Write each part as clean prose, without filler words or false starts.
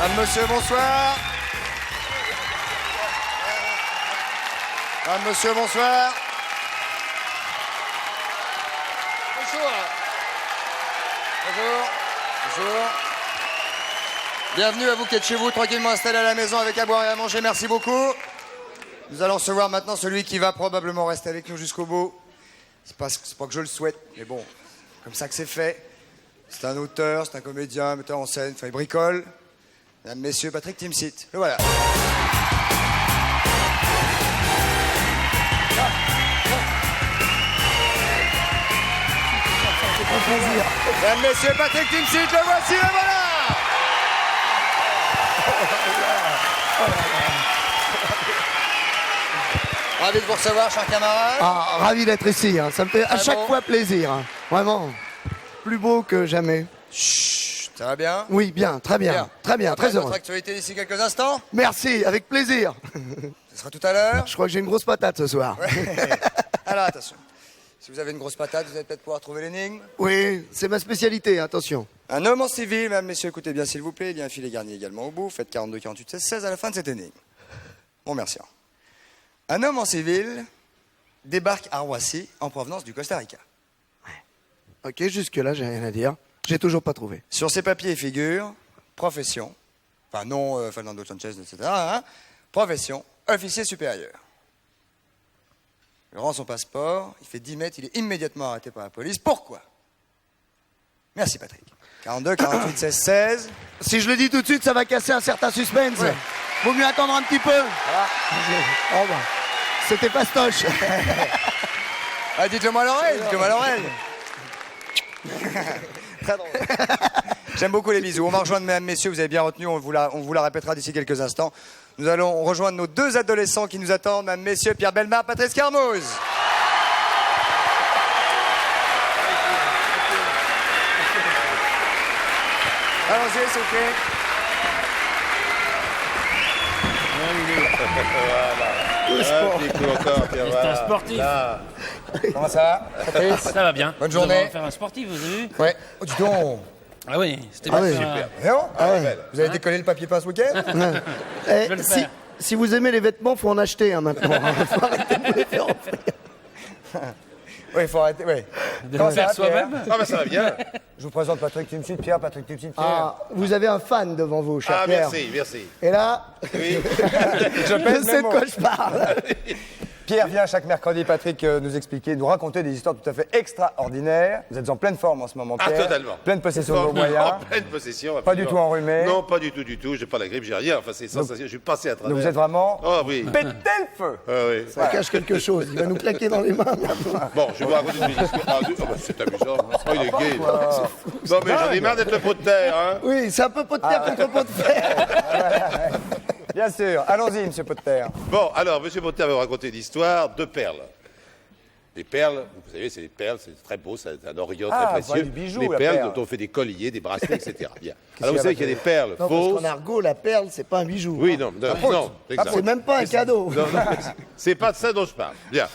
Madame, monsieur, bonsoir. Madame, monsieur, bonsoir. Bonjour. Bonjour. Bonjour. Bienvenue à vous qui êtes chez vous, tranquillement installés à la maison avec à boire et à manger. Merci beaucoup. Nous allons recevoir maintenant celui qui va probablement rester avec nous jusqu'au bout. C'est pas que je le souhaite, mais bon, comme ça que c'est fait. C'est un auteur, c'est un comédien, un metteur en scène, enfin il bricole. Mesdames, messieurs, Patrick Timsit. Le voilà. Mesdames, messieurs, Patrick Timsit, le voici, le voilà. Ravi de vous recevoir, cher camarade. Ah, ravi d'être ici, hein. Ça me fait à chaque fois plaisir, hein. Vraiment. Plus beau que jamais. Chut, ça va bien? Oui, bien, très bien. Très bien, très heureux. Notre actualité d'ici quelques instants. Merci, avec plaisir. Ce sera tout à l'heure. Je crois que j'ai une grosse patate ce soir. Ouais. Alors attention, si vous avez une grosse patate, vous allez peut-être pouvoir trouver l'énigme. Oui, c'est ma spécialité, attention. Un homme en civil, mesdames, messieurs, écoutez bien s'il vous plaît, il y a un filet garni également au bout, faites 42, 48, 16, 16 à la fin de cette énigme. Bon, merci. Un homme en civil débarque à Roissy en provenance du Costa Rica. Ok, jusque-là, j'ai rien à dire. J'ai toujours pas trouvé. Sur ses papiers figure profession, enfin non Fernando Sanchez, etc. Hein, profession, officier supérieur. Il rend son passeport, il fait 10 mètres, il est immédiatement arrêté par la police. Pourquoi? Merci Patrick. 42, 48, 16, 16. Si je le dis tout de suite, ça va casser un certain suspense. Ouais. Vaut mieux attendre un petit peu. Voilà. Oh bah, c'était fastoche. Ah, dites-le moi à l'oreille, dites-le moi à l'oreille. Très drôle. J'aime beaucoup les bisous. On va rejoindre, mesdames, messieurs, vous avez bien retenu, on vous la répétera d'ici quelques instants. Nous allons rejoindre nos deux adolescents qui nous attendent, mesdames, messieurs, Pierre Bellemare, Patrice Carmouze. Allons-y, s'il vous plaît. C'est un sportif. Comment ça va, Patrice? Ça va bien. Bonne journée. Nous allons faire un sportif, vous avez vu? Ouais. Oh, dis donc. Ah oui, c'était Ah bien. oui. Super. Non? Vous avez décollé le papier peint ce week-end? Eh, vais le si, faire. si vous aimez les vêtements, faut en acheter hein, maintenant. Faut arrêter de les faire offrir. Oui, il faut arrêter, oui. De Comment le ça faire va, Pierre? soi-même. Ah bah ça va bien. Je vous présente Patrick Timsit, Pierre, Patrick Timsit, Pierre. Ah, vous avez un fan devant vous, cher Ah Pierre. merci, merci. Et là, Oui. Je je pèse sais mes de mots. quoi je parle. Pierre vient chaque mercredi, Patrick, nous expliquer, nous raconter des histoires tout à fait extraordinaires. Vous êtes en pleine forme en ce moment, Ah Pierre. totalement. Pleine possession de vos En moyens. pleine possession. Pas du tout enrhumé. Non, pas du tout, du tout. J'ai pas la grippe, j'ai rien. Enfin c'est sensationnel. Je suis passé à travers. Donc vous êtes vraiment Oh oui. pété le feu. Ah oui. Ça cache quelque chose. Il va nous claquer dans les mains. Bon, je vais vous raconter une histoire. Ah, bah, c'est amusant. Oh, il est gay. Non mais j'en ai marre d'être le pot de terre, hein. Oui, c'est un peu pot de terre contre pot de fer. Bien sûr. Allons-y, monsieur Potter. Bon, alors, monsieur Potter va vous raconter l'histoire de perles. Les perles, vous savez, c'est des perles, c'est très beau, c'est un orient Ah, très voilà, précieux. du bijou, les la perles perle. dont on fait des colliers, des bracelets, etc. Bien. qu'il Alors, y vous a savez qu'il y a des perles Non, parce fausses. qu'en argot, la perle, c'est pas un bijou. Oui, non, non, exact. C'est même pas un cadeau. Non, non, c'est pas de ça dont je parle. Bien.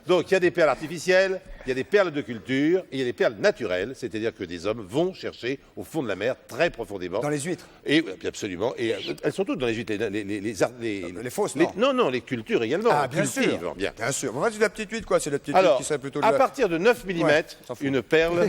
Donc, il y a des perles artificielles, il y a des perles de culture, et il y a des perles naturelles, c'est-à-dire que des hommes vont chercher au fond de la mer, très profondément. Dans les huîtres. Et absolument. Et elles sont toutes dans les huîtres. Les fausses, non. Non, les cultures également. Ah, bien cultives, sûr. Bien. Bien sûr. En fait, c'est de la petite huître, quoi. C'est de la petite huître Alors, qui serait plutôt de à la... partir de 9 mm, Ouais, s'en fout. une perle,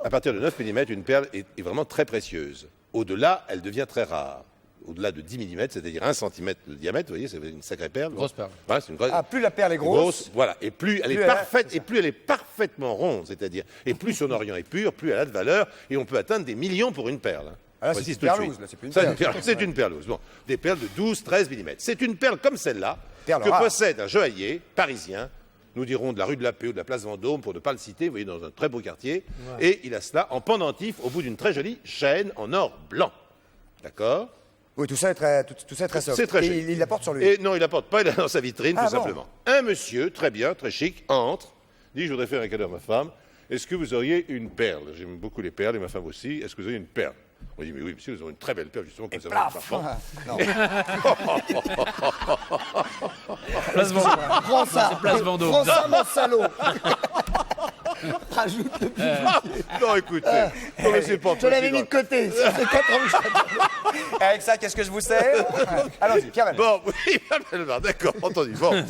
à partir de 9 mm, une perle est vraiment très précieuse. Au-delà, elle devient très rare. Au-delà de 10 mm, c'est-à-dire 1 cm de diamètre, vous voyez, c'est une sacrée perle. Grosse perle. Voilà, c'est une grosse. Ah, plus la perle est grosse. Voilà. Et plus elle est plus elle a- parfaite, c'est et plus elle est parfaitement ronde, c'est-à-dire, et plus son orient est pur, plus elle a de valeur, et on peut atteindre des millions pour une perle. Ah, là, Voici c'est tout une de perlouse, suite. là, c'est plus une Ça, perle. C'est une perlouse. Bon, des perles de 12, 13 mm. C'est une perle comme celle-là Perle que rare. possède un joaillier parisien. Nous dirons de la rue de la Paix ou de la place Vendôme, pour ne pas le citer, vous voyez, dans un très beau quartier. Et il a cela en pendentif au bout d'une très jolie chaîne en or blanc. D'accord? Oui, tout ça est très soft. C'est très Et chic. il la porte sur lui. Et non, il la porte pas, il l'a dans sa vitrine, Ah, tout bon. simplement. Un monsieur, très bien, très chic, entre, dit, je voudrais faire un cadeau à ma femme. Est-ce que vous auriez une perle? J'aime beaucoup les perles, et ma femme aussi. Est-ce que vous auriez une perle? On dit, mais oui, monsieur, nous avons une très belle perle, justement, que nous avons Plaf. enfants. Place Vendôme. Prends ça. Place Vendôme. Prends ça, mon salaud. Rajoute le Non, écoutez, non, mais c'est pas Je l'avais mis possible. de côté. Ça fait 4 ans que je Et avec ça, qu'est-ce que je vous sers? Allons-y, Pierre Vallet. Bon, oui, d'accord, entendu. Bon.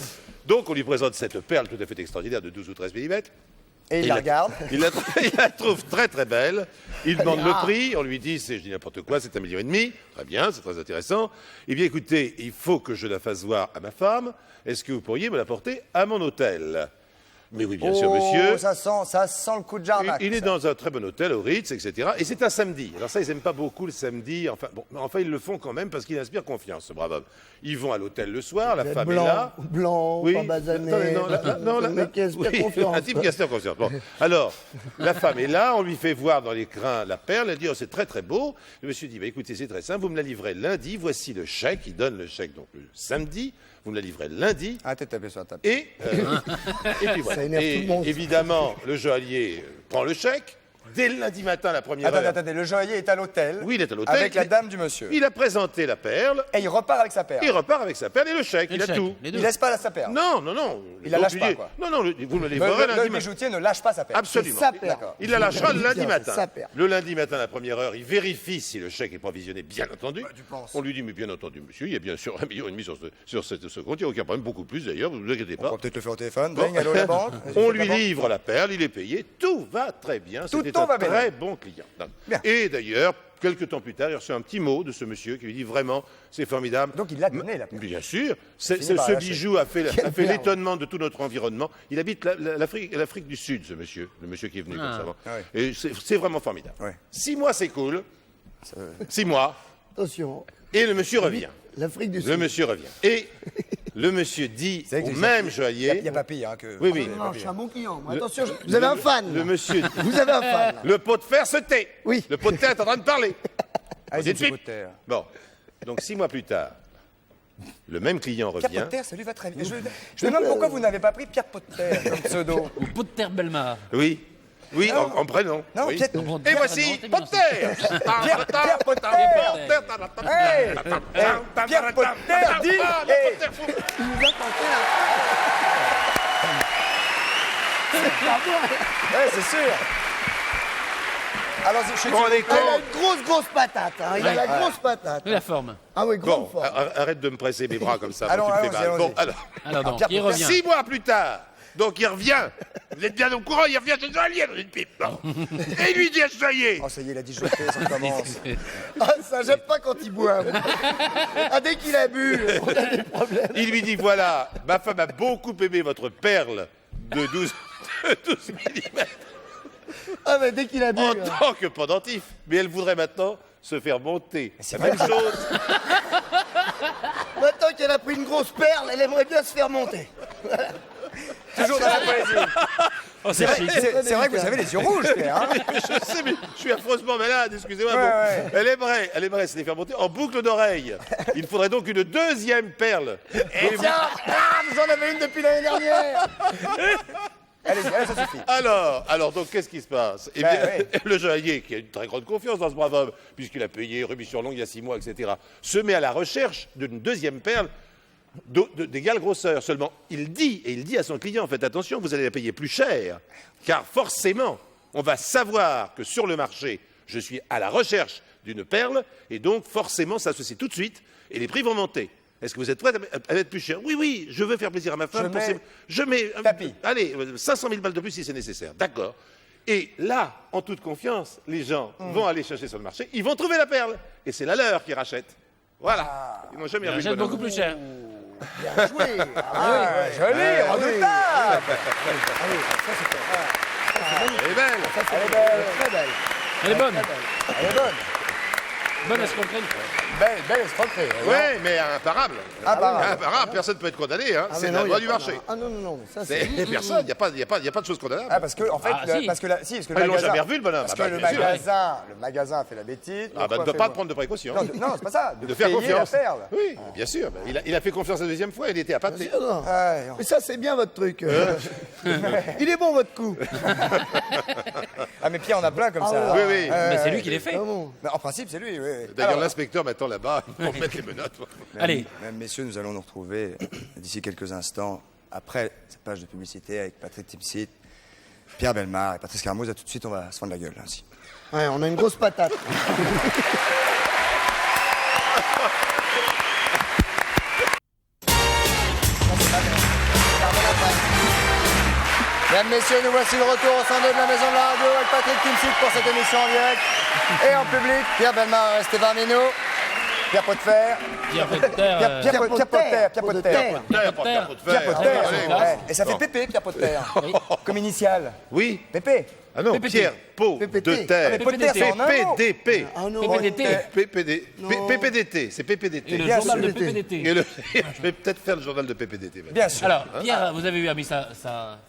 Donc, on lui présente cette perle tout à fait extraordinaire de 12 ou 13 mm. Et il la regarde. Il la trouve très très belle. Il demande le prix. On lui dit, je dis n'importe quoi, c'est 1,5 million. Très bien, c'est très intéressant. Eh bien, écoutez, il faut que je la fasse voir à ma femme. Est-ce que vous pourriez me la porter à mon hôtel? Mais oui, bien sûr, monsieur. Ça sent le coup de Jarnac. Il est dans un très bon hôtel au Ritz, etc. Et c'est un samedi. Alors ça, ils n'aiment pas beaucoup le samedi. Enfin, bon, mais enfin, ils le font quand même parce qu'il inspire confiance, ce brave homme. Ils vont à l'hôtel le soir, la femme est là. Blanc, pas basané. Non, mais qui inspire confiance. Un type qui inspire confiance. Bon. Alors, la femme est là, on lui fait voir dans l'écran la perle, elle dit, oh, c'est très très beau. Le monsieur dit, bah, écoutez, c'est très simple, vous me la livrez lundi, voici le chèque, il donne le chèque donc le samedi, vous me la livrez lundi. Arrêtez de taper sur la table. Et puis voilà. Ça énerve tout le monde. Évidemment, le joaillier prend le chèque. Dès le lundi matin, la première heure. Attendez, le joaillier est à l'hôtel. Oui, il est à l'hôtel. Avec la dame du monsieur. Il a présenté la perle. Et il repart avec sa perle. Il repart avec sa perle et le chèque. Il a tout. Les Il deux. laisse pas sa perle. Non. Il la Donc, lâche lui pas, dit, quoi. Non, vous me la livrerez lundi Le matin. bijoutier ne lâche pas sa perle. Absolument. Sa perle. D'accord. Il la lâchera le lundi Tiens, matin. sa perle. Le lundi matin, à la première heure, il vérifie si le chèque est provisionné, bien entendu. tu penses. On lui dit, mais bien entendu, monsieur, il y a bien sûr 1,5 million sur ce compte. Il n'y a aucun problème, beaucoup plus d'ailleurs, vous ne vous inquiétez On pas. va peut-être le faire au téléphone. Ding, allô, la banque. On lui livre la perle, il est payé, tout va très bien. C'était tout un va bien. très bon client. Non. Bien. Et d'ailleurs, quelques temps plus tard, il a reçu un petit mot de ce monsieur qui lui dit vraiment, c'est formidable. Donc il l'a donné, la perle. Bien sûr. Fini par Ce lâcher. bijou a fait Quelle perle. l'étonnement de tout notre environnement. Il habite l'Afrique du Sud, ce monsieur, le monsieur qui est venu comme ça. Ah ouais. Et c'est vraiment formidable. Ouais. 6 mois, c'est cool. 6 mois. Attention, Et le monsieur revient. l'Afrique du Le Sud. monsieur revient. Et le monsieur dit C'est vrai au que même Il joaillier. n'y a pas pire hein, que. Oui, oui. Non, je suis un bon client. Moi. Attention, vous avez un fan. Le monsieur dit. Vous avez un fan. Le pot de fer se tait. Oui. Le pot de terre est en train de parler. Allez, Vous êtes monsieur vite. Potter. Bon. Donc 6 mois plus tard, le même client Pierre revient. Potter, ça lui va très bien. Je me demande pourquoi vous n'avez pas pris Pierre Potter comme pseudo. Ou pot de terre Belma. Oui. Oui, en prénom. Non, oui. Pierre- Et voici Non, c'est bien, Potter. Pierre Potter. Hey, Pierre Potter dit. Hey, Il nous a tenté là. ouais, c'est sûr. Allons-y, je suis Bon, allez, Il a une grosse patate. Hein. Il a la grosse patate. Et la forme. Ah oui, grande Bon, forme. arrête de me presser mes bras comme ça. Allons, tu me fais allons-y, mal. Bon, allons-y. alors. Alors donc, Pierre il Potter, revient. 6 mois plus tard, donc il revient. Vous êtes bien au courant, il revient chez le joaillier dans une pipe. Bon. Et il lui dit à ce joaillier. Oh, ça y est, il a dit jeter, ça commence. Ah, ça, j'aime pas quand il boit. Ah, dès qu'il a bu, on a des problèmes. Il lui dit voilà, ma femme a beaucoup aimé votre perle de 12 mm Ah, mais dès qu'il a bu. en tant que pendentif, mais elle voudrait maintenant se faire monter. C'est Même vrai. chose. Maintenant qu'elle a pris une grosse perle, elle aimerait bien se faire monter. Toujours dans la poésie. Oh, c'est chic. C'est vrai que vous avez les yeux rouges, Pierre. Hein. Je sais, mais je suis affreusement malade, excusez-moi. Ouais, Bon. ouais. Elle aimerait se les faire monter en boucle d'oreille. Il faudrait donc une deuxième perle. Et Tiens, ah, vous en avez une depuis l'année dernière. Allez, ça suffit. alors, donc, qu'est-ce qui se passe? Eh bien, ouais. le joaillier, qui a une très grande confiance dans ce brave homme, puisqu'il a payé remis sur longue il y a 6 mois, etc., se met à la recherche d'une deuxième perle d'égale grosseur. Seulement, il dit à son client, faites attention, vous allez la payer plus cher, car forcément, on va savoir que sur le marché, je suis à la recherche d'une perle, et donc, forcément, ça se sait tout de suite, et les prix vont monter. Est-ce que vous êtes prêt à mettre plus cher? Oui, je veux faire plaisir à ma femme. Je mets tapis. Allez, 500 000 balles de plus si c'est nécessaire. D'accord. Et là, en toute confiance, les gens vont aller chercher sur le marché, ils vont trouver la perle. Et c'est la leur qui rachète. Voilà. Ils n'ont jamais Il revu le achète bonhomme. beaucoup plus cher. Bien joué. Ah, joli, redoutable. Elle est belle. Elle est belle, Très belle. Elle est bonne. elle est bonne. Bonne escroquerie. Belle escroquerie. Oui, mais imparable. Imparable. Imparable, personne ne peut être condamné. Hein. Ah, C'est mais la non, loi y a du pas marché. de- Ah non, mais ça c'est. Personne, il n'y a pas de chose condamnable. Ah, parce que, en fait, Ah, si. parce que le Ils l'ont magasin. jamais revu, le bonhomme. Parce Ah, que bah, le bien sûr. magasin a fait la bêtise. Ah, bah, ne pas prendre de précautions. Non, c'est pas ça. De faire payer confiance. la perle. Oui, bien sûr. Il a fait confiance la deuxième fois, il était à pâté. Non. Ouais, Mais ça c'est bien votre truc. Il est bon votre coup. Ah, mais Pierre, on a plein comme Ah, ça. oui, oui. Mais c'est lui qui les fait. Ah bon. Mais en principe, c'est lui, oui. D'ailleurs, Alors, l'inspecteur m'attend là-bas pour mettre les menottes. Allez. Mesdames, messieurs, nous allons nous retrouver d'ici quelques instants après cette page de publicité avec Patrick Timsit Pierre Bellemare et Patrice Carmouze. À tout de suite, on va se fendre la gueule là aussi. Ouais, on a une grosse patate. Mesdames, messieurs, nous voici de retour au centre de la maison de la radio avec Patrick Kimsit pour cette émission en direct. Et en public, Pierre Bellemare est resté parmi nous. Pierre Potfer. Pierre Potter. Pierre Potter. Pierre Potter. Pierre Potter. Allez, Ouais. Et ça fait Pépé, Pierre Potter. Comme initial. Oui. Pépé. Ah non, PPT. Pierre, pot, PPT. de Ah, mais terre. Potter, c'est en un mot. PPDP. Ah non. PPDT. PPDT, c'est Et PPDT. le Bien journal de sûr. PPDT. Je vais peut-être faire le journal de PPDT. maintenant. Bien sûr. Alors, Pierre, vous avez vu, a mis sa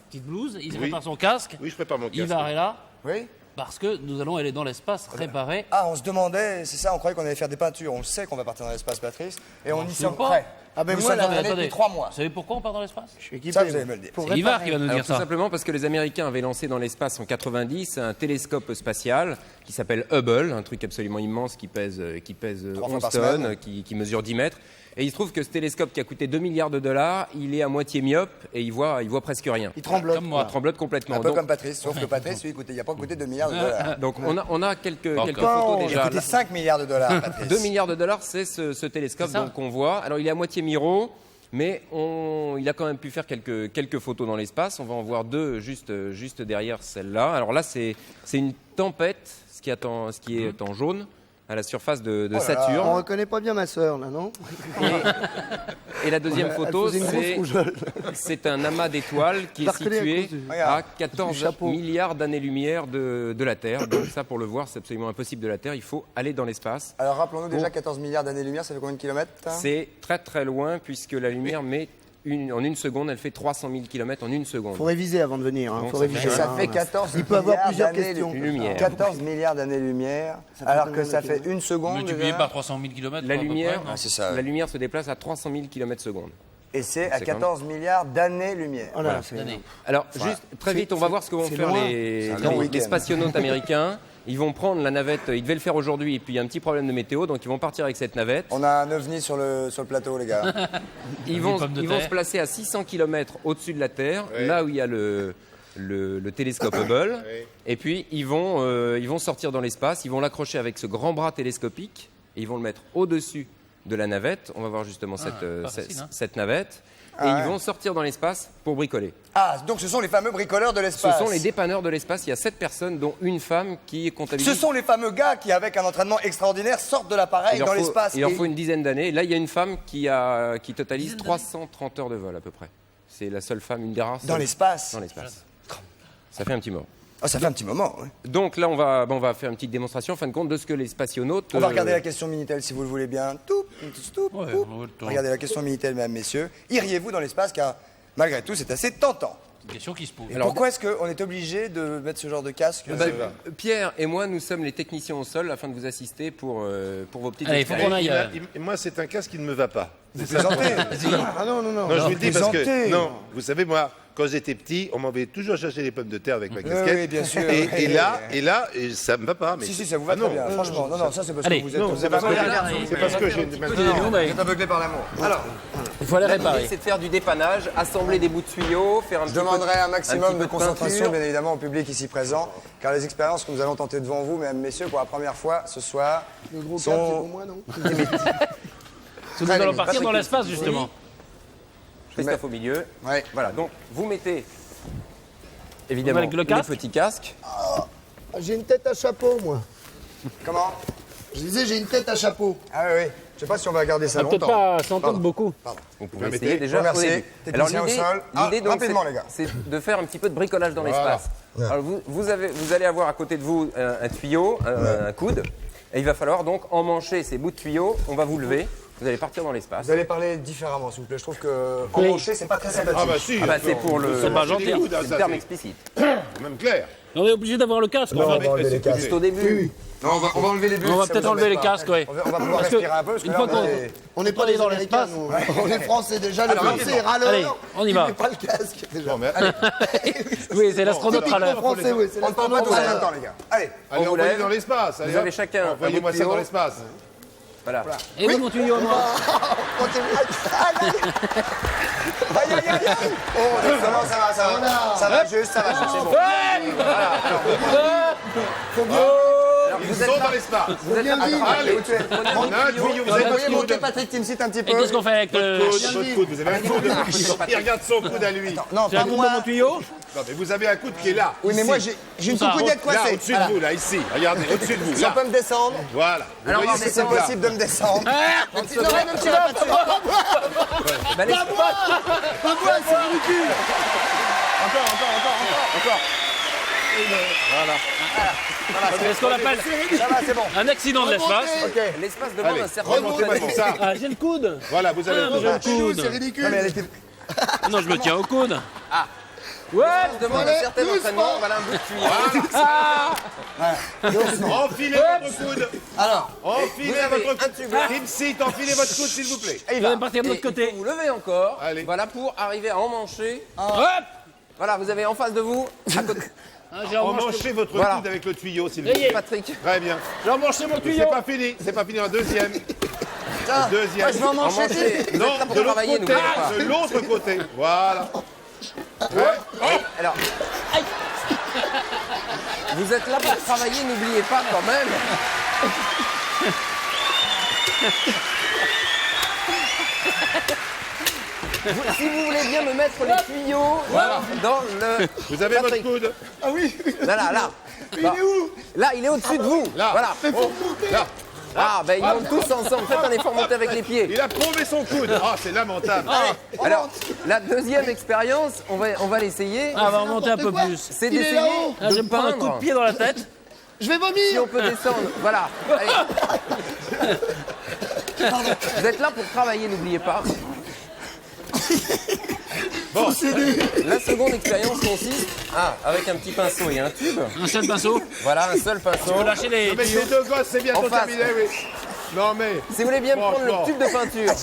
petite blouse, il se Oui. prépare son casque, Oui, je prépare mon il casque. va arrêter là, Oui. parce que nous allons aller dans l'espace réparer. Ah, on se demandait, c'est ça, on croyait qu'on allait faire des peintures. On sait qu'on va partir dans l'espace, Patrice. Et on y sait sommes pas. prêts. Ah ben Nous moi, sommes là, entraînés attendez. depuis 3 mois. Vous savez pourquoi on part dans l'espace? Je suis équipé. Ça, vous allez me le dire. Pour C'est Ivar réparer. qui va nous Alors, dire tout ça. simplement parce que les Américains avaient lancé dans l'espace en 90 un télescope spatial qui s'appelle Hubble, un truc absolument immense qui pèse 3 fois 11 par tonnes, semaine. qui mesure 10 mètres. Et il se trouve que ce télescope qui a coûté 2 milliards de dollars, il est à moitié myope et il voit presque rien. Il tremblote. Comme moi. Il tremblote complètement. Un peu Donc, comme Patrice, sauf que Patrice, lui, il n'a pas coûté 2 milliards de dollars. donc on a quelques Encore. photos Il a déjà. coûté 5 milliards de dollars, Patrice. 2 milliards de dollars, c'est ce télescope C'est ça. donc, qu'on voit. Alors il est à moitié miro, mais il a quand même pu faire quelques photos dans l'espace. On va en voir deux juste derrière celle-là. Alors là, c'est une tempête, ce qui est en jaune, à la surface de là là. On Saturne. reconnaît pas bien ma sœur, là, non? Et la deuxième Elle photo, faisait une grosse rougeole. c'est un amas d'étoiles qui Je est la reconnais à situé cause du- à Regarde. 14 Du chapeau. milliards d'années-lumière de la Terre. Donc ça, pour le voir, c'est absolument impossible de la Terre. Il faut aller dans l'espace. Alors rappelons-nous déjà 14 milliards d'années-lumière, ça fait combien de kilomètres C'est très très loin puisque la lumière met en une seconde, elle fait 300 000 km en une seconde. Faut réviser avant de venir. Hein. Bon, Faut ça réviser. fait- Ça hein. fait 14 Il peut avoir milliards plusieurs d'années- questions. Lumière. 14 milliards d'années-lumière, fait alors combien que ça de fait kilomètres une seconde. Multiplié déjà. par 300 000 km. La lumière, Ah, c'est ça, ouais. la lumière se déplace à 300 000 km secondes. Et c'est à C'est quand 14 milliards d'années-lumière. Oh là là, c'est- D'années. Alors, juste très vite, on va voir ce que vont c'est faire loin. les un long week-end. les spationautes américains. Ils vont prendre la navette, ils devaient le faire aujourd'hui, et puis il y a un petit problème de météo, donc ils vont partir avec cette navette. On a un ovni sur le plateau, les gars. Ils vont pommes de ils vont terre. se placer à 600 km au-dessus de la Terre, là où il y a le télescope Hubble. Et puis ils vont sortir dans l'espace, ils vont l'accrocher avec ce grand bras télescopique, et ils vont le mettre au-dessus de la navette. On va voir justement pas facile, hein. cette navette. Et Ah ouais. ils vont sortir dans l'espace pour bricoler. Ah, donc ce sont les fameux bricoleurs de Ce l'espace. sont les dépanneurs de l'espace. Il y a 7 personnes, dont une femme qui est comptabilisée. Ce sont les fameux gars qui, avec un entraînement extraordinaire, sortent de l'appareil dans l'espace. Il leur et- faut une dizaine d'années. Là, il y a une femme qui totalise 330 heures de vol à peu près. C'est la seule femme, une des rares. Dans l'espace. Dans l'espace. Ça fait un petit moment. Ah, ça fait un petit moment. Ouais. Donc là, on va faire une petite démonstration, en fin de compte, de ce que les spationautes. On va regarder la question Minitel si vous le voulez bien. Tout, tout, Ouais, tout. on va le temps. Regardez la question Minitel, mesdames, messieurs. Iriez-vous dans l'espace car malgré tout, c'est assez tentant. C'est une question qui se pose. Et pourquoi est-ce qu'on est obligé de mettre ce genre de casque Bah, Pierre et moi, nous sommes les techniciens au sol afin de vous assister pour vos petites Allez, il faut expériences. qu'on aille. Moi, c'est un casque qui ne me va pas. Vous plaisantez Ah non, non, non. Non, je vous le dis parce que. plaisantez. Non, vous savez, moi, quand j'étais petit, on m'envoyait toujours chercher les pommes de terre avec ma Oui, casquette. oui, bien sûr. Et, Oui, là, ça me va pas. Mais Si, si, ça vous va Ah très non. bien. Franchement, non, non, ça c'est parce Allez. que vous êtes, Non, c'est parce que j'ai une Nous, vous mais êtes aveuglé par l'amour. Alors, il faut aller L'idée, réparer. c'est de faire du dépannage, assembler des bouts de tuyaux, faire un je petit peu demanderai un petit maximum peu de de concentration, peinture. bien évidemment, au public ici présent, car les expériences que nous allons tenter devant vous, mesdames, messieurs, pour la première fois ce soir, Le gros sont- cap, c'est pour moi, non? Nous allons partir dans l'espace, justement. Christophe au milieu. Ouais. Voilà, donc vous mettez évidemment Avec le casque le petit casque. J'ai une tête à chapeau, moi. Comment Je disais, j'ai une tête à chapeau. Ah oui, oui. Je sais pas si on va garder ça On va peut-être longtemps. pas s'entendre beaucoup. Vous pouvez mettez. essayer déjà Merci. au début. Technicien au sol. Ah, l'idée, donc, rapidement, les gars. c'est de faire un petit peu de bricolage dans l'espace. Alors vous allez avoir à côté de vous un tuyau, un coude, et il va falloir donc emmancher ces bouts de tuyaux. On va vous lever. Vous allez partir dans l'espace. Vous allez parler différemment, s'il vous plaît. Je trouve que emmancher, c'est pas très sympathique. Ah bah si. Ah bah, c'est pour le C'est pas gentil. C'est c'est le terme explicite. même clair. On est obligé d'avoir le casque. en fait. enlever les casques. C'est au début. Non, on va enlever les bulles. On va ça peut-être vous enlever embête les pas. casques, ouais. On va pouvoir Parce que respirer un peu, parce que une là, fois on qu'on- est- On n'est pas aller des dans Américains, l'espace. nous. On est Français déjà. Le Alors, Français est râleur. Allez, on y va. Il met pas le casque, déjà. Bon, mais Oui, c'est l'astronaute à Le l'heure. Français, oui, c'est On ne parle pas tous en l'astronaute. même temps, les gars. Allez. allez, vous envoyez lève. dans l'espace. Allez, Vous avez hop. chacun un Envoyez-moi bout de ça dans tuyau. l'espace. Voilà. Et oui, mon tuyau à moi. Aïe, aïe, aïe, aïe. Oh, ça va, ça va juste, c'est bon. Ils sont dans l'espace. Vous êtes là. Allez, on a un tuyau, vous avez Vous votre pouvez monter coude. Patrick Timsit un petit Et peu. qu'est-ce qu'on fait avec le... Votre coude, vous avez un coude. Il regarde son coude à lui. Non, J'ai pas un coup moi. dans mon tuyau. Non, mais vous avez un coude qui est là. Oui, mais ici. moi j'ai une Ça, coucounette Là, coincée. au-dessus de vous, là, ici. Regardez, au-dessus de vous. Si on Là. peut me descendre, Voilà. Vous Alors, voyez on si ce c'est truc-là. possible de me descendre. Bah, les- C'est ce qu'on appelle Ça va, c'est bon. un accident de l'espace. L'espace demande Allez, un certain remontez-moi entraînement. tout ça. Ah, j'ai le coude. Voilà, vous avez Ah, le j'ai le coude. coude. Non, mais elle était... Non, je me tiens au coude. L'espace demande un certain entraînement. Voilà un bout de tuyau. Enfilez votre coude. Alors, Enfilez vous avez votre un coude. tube. Timsit, enfilez votre coude, s'il vous plaît. Il va partir de Et l'autre côté. il faut vous levez encore. Allez. Voilà pour arriver à emmancher. Hop. Voilà, vous avez en face de vous, à côté. Ah, j'ai emmanché Emmanchez votre Voilà. coude avec le tuyau, s'il vous Ça y plaît. est, Patrick. Très bien. j'ai emmanché mon C'est tuyau. pas fini. C'est pas fini. Un deuxième. tiens, Deuxième. moi, je vais en manger. Emmanchez. Vous êtes Non, là pour de l'autre travailler, côté. n'oubliez pas. De l'autre côté. Voilà. Alors. Vous êtes là pour travailler, n'oubliez pas quand même. Si vous voulez bien me mettre les tuyaux dans le. Vous avez votre Patrick. coude. Là. Il est où? Là, il est au-dessus de vous. Là. Voilà. Oh, là. Ah, ben ils montent tous ensemble. Faites un effort, montez avec les pieds. Il a paumé son coude. Ah, c'est lamentable. Alors, la deuxième expérience, on va l'essayer. Ah, on va remonter un peu plus. C'est d'essayer Ah, je vais de me prendre un coup de peindre. pied dans la tête. Si on peut descendre, voilà. Allez. Vous êtes là pour travailler, n'oubliez pas. Bon. La seconde expérience consiste avec un petit pinceau et un tube. Un seul pinceau. Voilà, un seul pinceau. Faut lâcher les Mais tuyaux. ces deux gosses, c'est bientôt En face. terminé, oui. Non, mais. Si vous voulez bien prendre Franchement. le tube de peinture.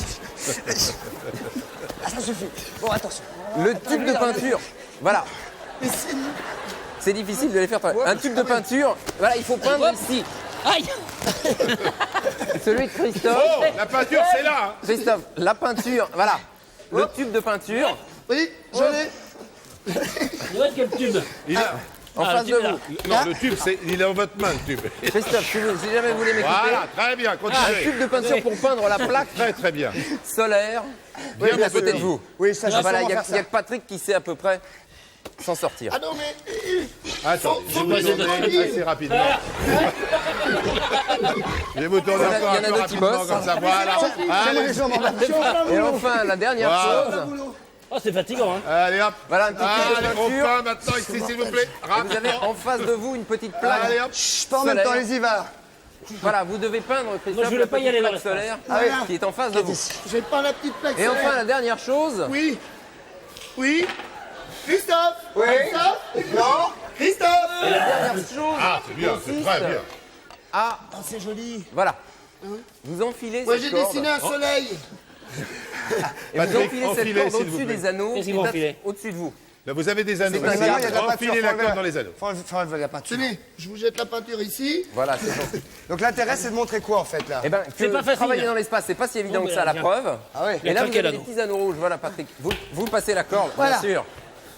Ça suffit. Bon, attention. Le tube de peinture. Voilà. C'est difficile de les faire travailler. Un tube de peinture. Voilà, il faut peindre ici. Aïe. Celui de Christophe. Oh, la peinture, c'est là. Hein. Christophe, la peinture. Voilà. Le tube de peinture. Oui, j'en ai. Il reste quel tube? Il a- En Ah, face le de tube est là. vous. Non, le tube, il est en votre main, le tube. Christophe, si jamais vous voulez m'écouter. Voilà, très bien, Un continuez. tube de peinture pour peindre la plaque Très, très bien. solaire. Bien, à côté de vous. Oui, ça, je vais Voilà, il sûrement n'y a, faire il y a ça. que Patrick qui sait à peu près s'en sortir. Ah non, mais. Attends, je vais vous passer tourner assez rapidement. Je vais vous tourner Il y en a- encore il y en a un peu deux qui rapidement, bossent. comme ça. Voilà. J'aimerais Allez, les jambes en bas. Et enfin, la dernière Voilà. chose. Oh, c'est fatigant, hein. allez, hop. Voilà un petit tube Allez, de on peinture. peint maintenant ici, s'il vous plaît. Vous avez en face de vous une petite plaque. Allez, hop. Chut, pas en même temps, Solaire. allez-y, va. Voilà, vous devez peindre, Christophe, je voulais la pas y petite aller dans plaque l'espace. solaire Ah oui. qui est en face de vous. Je vais prendre la petite plaque. Et enfin, solaire. la dernière chose. Oui. Oui. Christophe. Oui. Christophe. Non. Christophe. Et la dernière chose Ah, c'est bien, c'est très bien. à. Oh, c'est joli. Voilà. Vous enfilez Moi, cette j'ai corde. dessiné un soleil. Et vous Patrick, enfilez cette enfilez, corde s'il vous au-dessus plaît. des anneaux Qu'est-ce qui qu'ils vont est enfiler au-dessus de vous. Là, vous avez des anneaux. C'est un Mais maintenant, il y a de la peinture. Enfilez la corde dans les anneaux. Faut enlever la peinture. Tenez, je vous jette la peinture ici. Voilà, c'est bon. Donc l'intérêt, c'est de montrer quoi, en fait, là? Eh ben, C'est que pas facile. travailler dans l'espace, c'est pas si évident Bon, que ça, la viens. preuve. Ah oui. Et là, vous trinqué avez des l'anneau. petits anneaux rouges. Voilà, Patrick. Vous passez la corde, Voilà. bien sûr.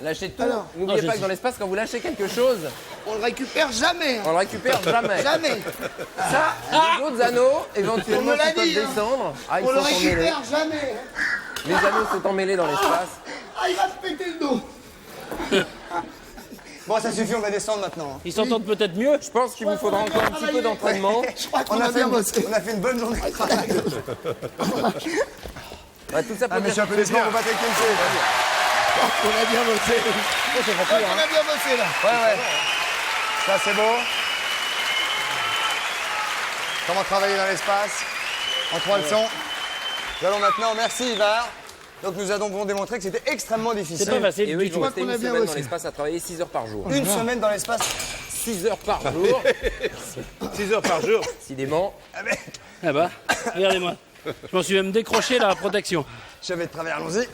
Lâchez tout. Alors. N'oubliez je pas que sais. dans l'espace, quand vous lâchez quelque chose, On le récupère jamais. on le récupère jamais. Jamais. Ça, les autres anneaux, éventuellement, On me l'a qui peuvent dit, hein. descendre. Ah, ils On le sont emmêlés. récupère jamais. Les anneaux sont emmêlés dans l'espace. Ah, il va se péter le dos. Bon, ça suffit, on va descendre maintenant. Ils s'entendent peut-être mieux. Je pense qu'il vous faudra encore un petit peu d'entraînement. Je crois qu'on On a a, fait bien une, bossé. on a fait une bonne journée de travail. Ouais, tout ça Ah, pour monsieur, dire applaudissements pour Patrick Timsit. On a bien bossé. On a bien bossé là. Ouais, ouais. Ça, c'est beau. Comment travailler dans l'espace en 3 leçons. Nous allons maintenant, merci Ivar. Donc nous avons démontré que c'était extrêmement C'est difficile. pas facile Et eux, du ils vont tout. rester qu'on a une bien semaine dans bossé. l'espace à travailler 6 heures par jour. Une semaine dans l'espace. 6 heures par jour, 6 heures par jour. décidément. Ah bah, regardez-moi. Je m'en suis même décroché la protection. Je vais de travers, allons-y.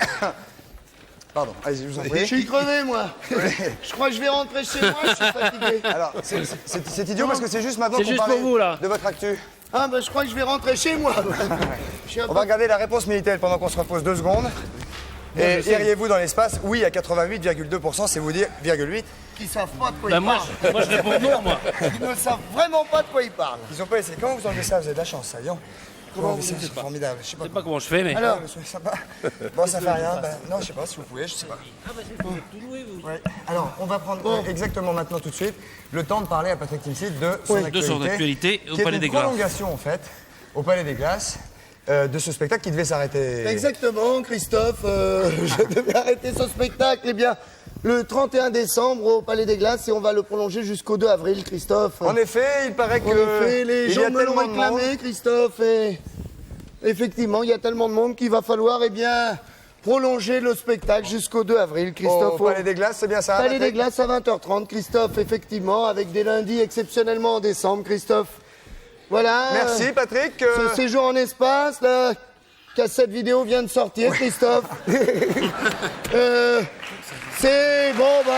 Pardon, allez-y, je vous en Je prie. suis crevé, moi. Je crois que je vais rentrer chez moi, je suis fatigué. Alors, c'est idiot parce que c'est juste maintenant C'est qu'on juste parlait pour vous, là. de votre actu. Ah, bah, je crois que je vais rentrer chez moi. Je suis un On peu- va regarder la réponse militaire pendant qu'on se repose 2 secondes. Et iriez-vous dans l'espace? Oui, à 88,2%, c'est vous dire, 8. Qui savent pas de quoi Ben ils moi, parlent. moi, je réponds non, moi. Ils ne savent vraiment pas de quoi ils parlent. Ils ont pas essayé. Comment vous enlevez ça? Vous avez de la chance, ça, dis donc. Comment C'est vous- formidable. Je sais Je pas. sais pas comment je fais, mais. Alors, Ça va. Bon, ça fait rien. Ben, non, je sais pas si vous pouvez, je sais pas. Ouais. Alors, on va prendre exactement maintenant, tout de suite, le temps de parler à Patrick Timsit de son De son actualité au qui est Palais une des Glaces. prolongation, en fait, au Palais des Glaces, de ce spectacle qui devait s'arrêter. exactement, Christophe. Je devais arrêter ce spectacle, eh bien, le 31 décembre au Palais des Glaces et on va le prolonger jusqu'au 2 avril, Christophe. En effet, il paraît que. En effet, les il y gens a me l'ont tellement de monde. réclamé, Christophe, et effectivement, il y a tellement de monde qu'il va falloir, eh bien, prolonger le spectacle jusqu'au 2 avril, Christophe. Au Palais des Glaces, c'est bien ça? Palais des Patrick Glaces à 20h30, Christophe, effectivement, avec des lundis exceptionnellement en décembre, Christophe. Voilà. Merci, Patrick. Ce séjour en espace, la cassette vidéo vient de sortir, Christophe. C'est bon, bah.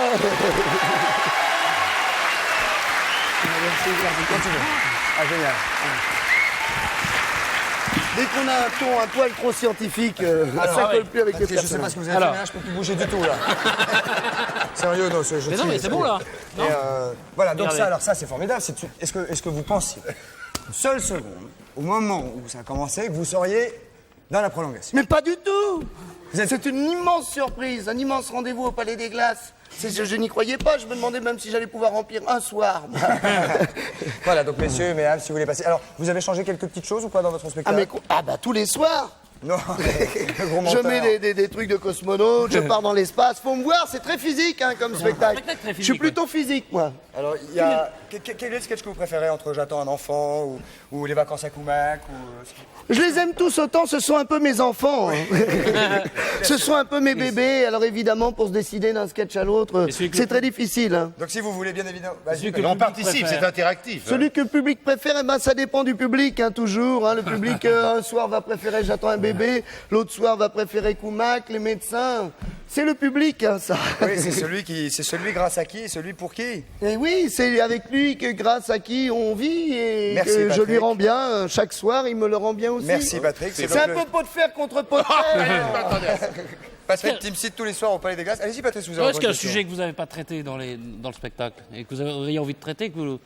Ah, génial. Dès qu'on a un ton un poil trop scientifique, ça colle plus avec les Patrick, je sais pas personnages. ce que vous avez Alors. fait, mais là, je peux plus bouger du tout, là. Sérieux, non, je Mais non, tire, mais c'est bon, là. Et, voilà, donc Regardez. ça, alors ça, c'est formidable. Est-ce que vous pensiez, une seule seconde, au moment où ça a commencé, que vous seriez dans la prolongation? Mais pas du tout. C'est une immense surprise, un immense rendez-vous au Palais des Glaces. Je n'y croyais pas, je me demandais même si j'allais pouvoir remplir un soir. Voilà, donc messieurs, mesdames, si vous voulez passer. Alors, vous avez changé quelques petites choses ou pas dans votre Ah, spectacle? bah tous les soirs. Non, le gros Je menteur. mets des trucs de cosmonaute, je pars dans l'espace. Faut me voir, c'est très physique hein, comme spectacle. spectacle très Je suis physique, plutôt physique, moi. Alors, il y a. Quel est le sketch que vous préférez entre J'attends un enfant ou Les vacances à Koumak Je les aime tous autant, ce sont un peu mes enfants. hein. Ce sont un peu mes bébés. Alors évidemment, pour se décider d'un sketch à l'autre, Et celui que c'est le- très difficile. hein. Donc, si vous voulez, bien évidemment. Vas-y, Celui que vas-y. le On public participe, préfère. c'est interactif. hein. Celui que le public préfère, eh ben, ça dépend du public, hein, toujours. hein. Le public, un soir, va préférer J'attends un bébé, l'autre soir, va préférer Koumak, les médecins. C'est le public, hein, ça. Oui, c'est celui grâce à qui et celui pour qui. Et oui, c'est avec lui que, grâce à qui on vit et Merci, que je Patrick. lui rends bien. Chaque soir, il me le rend bien aussi. Merci, Patrick. C'est donc un le- peu pot de fer contre pot de fer. Patrick Timsit tous les soirs au Palais des Glaces. Allez-y, Patrick, si vous avez Est-ce qu'il y a un une question sujet que vous n'avez pas traité dans le spectacle et que vous auriez envie de traiter que vous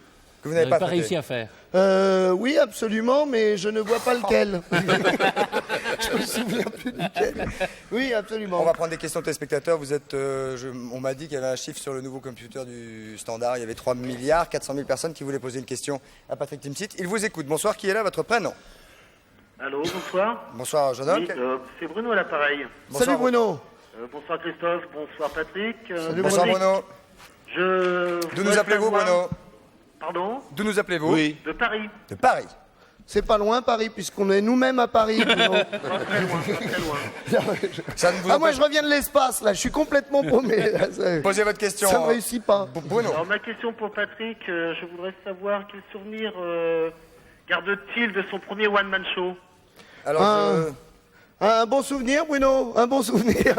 que vous n'avez n'avez pas pas traité. réussi à faire? Oui, absolument, mais je ne vois pas lequel. Je me souviens plus duquel. Oui, absolument. On va prendre des questions de téléspectateurs. Vous êtes, on m'a dit qu'il y avait un chiffre sur le nouveau computer du Standard. Il y avait 3 milliards 400 000 personnes qui voulaient poser une question à Patrick Timsit. Il vous écoute. Bonsoir, qui est là? Votre prénom? Allô, bonsoir. Bonsoir, jeune homme. Oui, c'est Bruno à l'appareil. Bonsoir, Salut Bruno. Bonsoir Christophe, bonsoir Patrick. Bonsoir, Bruno. Je D'où nous voudrais appelez-vous, savoir- Bruno? Pardon? D'où nous appelez-vous? Oui. De Paris. De Paris. C'est pas loin Paris, puisqu'on est nous-mêmes à Paris. Bruno. Pas très loin, pas très loin. Ça ne vous Ah, moi empêche- je reviens de l'espace, là. Je suis complètement paumé. là. Posez votre question. Ça ne réussit pas. Bruno. Alors ma question pour Patrick, je voudrais savoir quel souvenir garde-t-il de son premier one-man show? Alors, Un bon souvenir, Bruno. Un bon souvenir.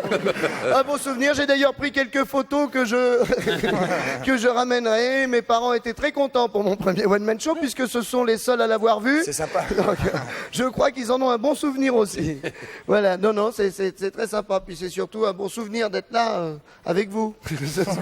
Un bon souvenir. J'ai d'ailleurs pris quelques photos que je ramènerai. Mes parents étaient très contents pour mon premier one-man show, puisque ce sont les seuls à l'avoir vu. c'est sympa. Donc, je crois qu'ils en ont un bon souvenir aussi. Voilà, non, c'est très sympa. Puis c'est surtout un bon souvenir d'être là avec vous. Ce soir.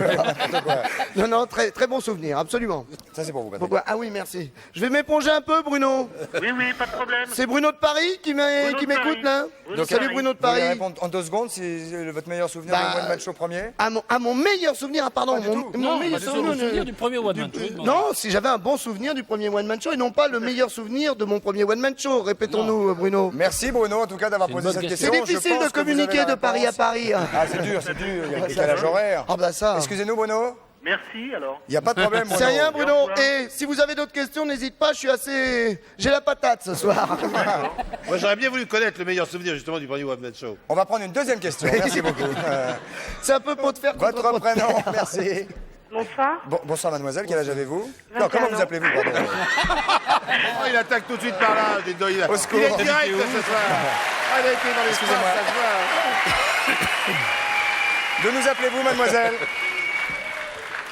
Non, très, très bon souvenir, absolument. Ça, c'est pour vous, Patrick. Pourquoi? Ah oui, merci. Je vais m'éponger un peu, Bruno. Oui, oui, pas de problème. C'est Bruno de Paris qui Bruno de m'écoute, Paris. là. Bruno de Salut Paris. Bruno de Vous voulez Paris. répondre en 2 secondes, c'est votre meilleur souvenir Bah, du one-man show premier? À mon meilleur souvenir, ah pardon, Pas du tout. mon Non, meilleur pas du tout, le souvenir du premier one-man show. Non, si j'avais un bon souvenir du premier one-man show et non pas le meilleur souvenir de mon premier one-man show, répétons-nous, Bruno. Merci, Bruno, en tout cas, d'avoir C'est une posé bonne cette question. question. C'est difficile Je pense de que vous communiquer avez la de Paris à réponse. Paris. hein. Ah, c'est dur, il y a le décalage horaire. Ah bah ça. Excusez-nous, Bruno. Merci alors. Il n'y a pas de problème, Bruno. C'est rien, Au Bruno. revoir. Et si vous avez d'autres questions, n'hésite pas, j'ai la patate ce soir. Moi, j'aurais bien voulu connaître le meilleur souvenir justement du premier One Man Show. On va prendre une deuxième question. Merci beaucoup. C'est un peu pour te faire contre Votre pot. prénom, merci. Bonsoir. Bonsoir, mademoiselle, quel âge avez-vous? 21 Non, comment ans. vous appelez-vous, pardon? Oh, il attaque tout de suite par là. Dis donc, il Au secours. est direct ce soir. Ah, il a été dans les Excusez-moi. ça se voit. De nous appelez-vous, mademoiselle?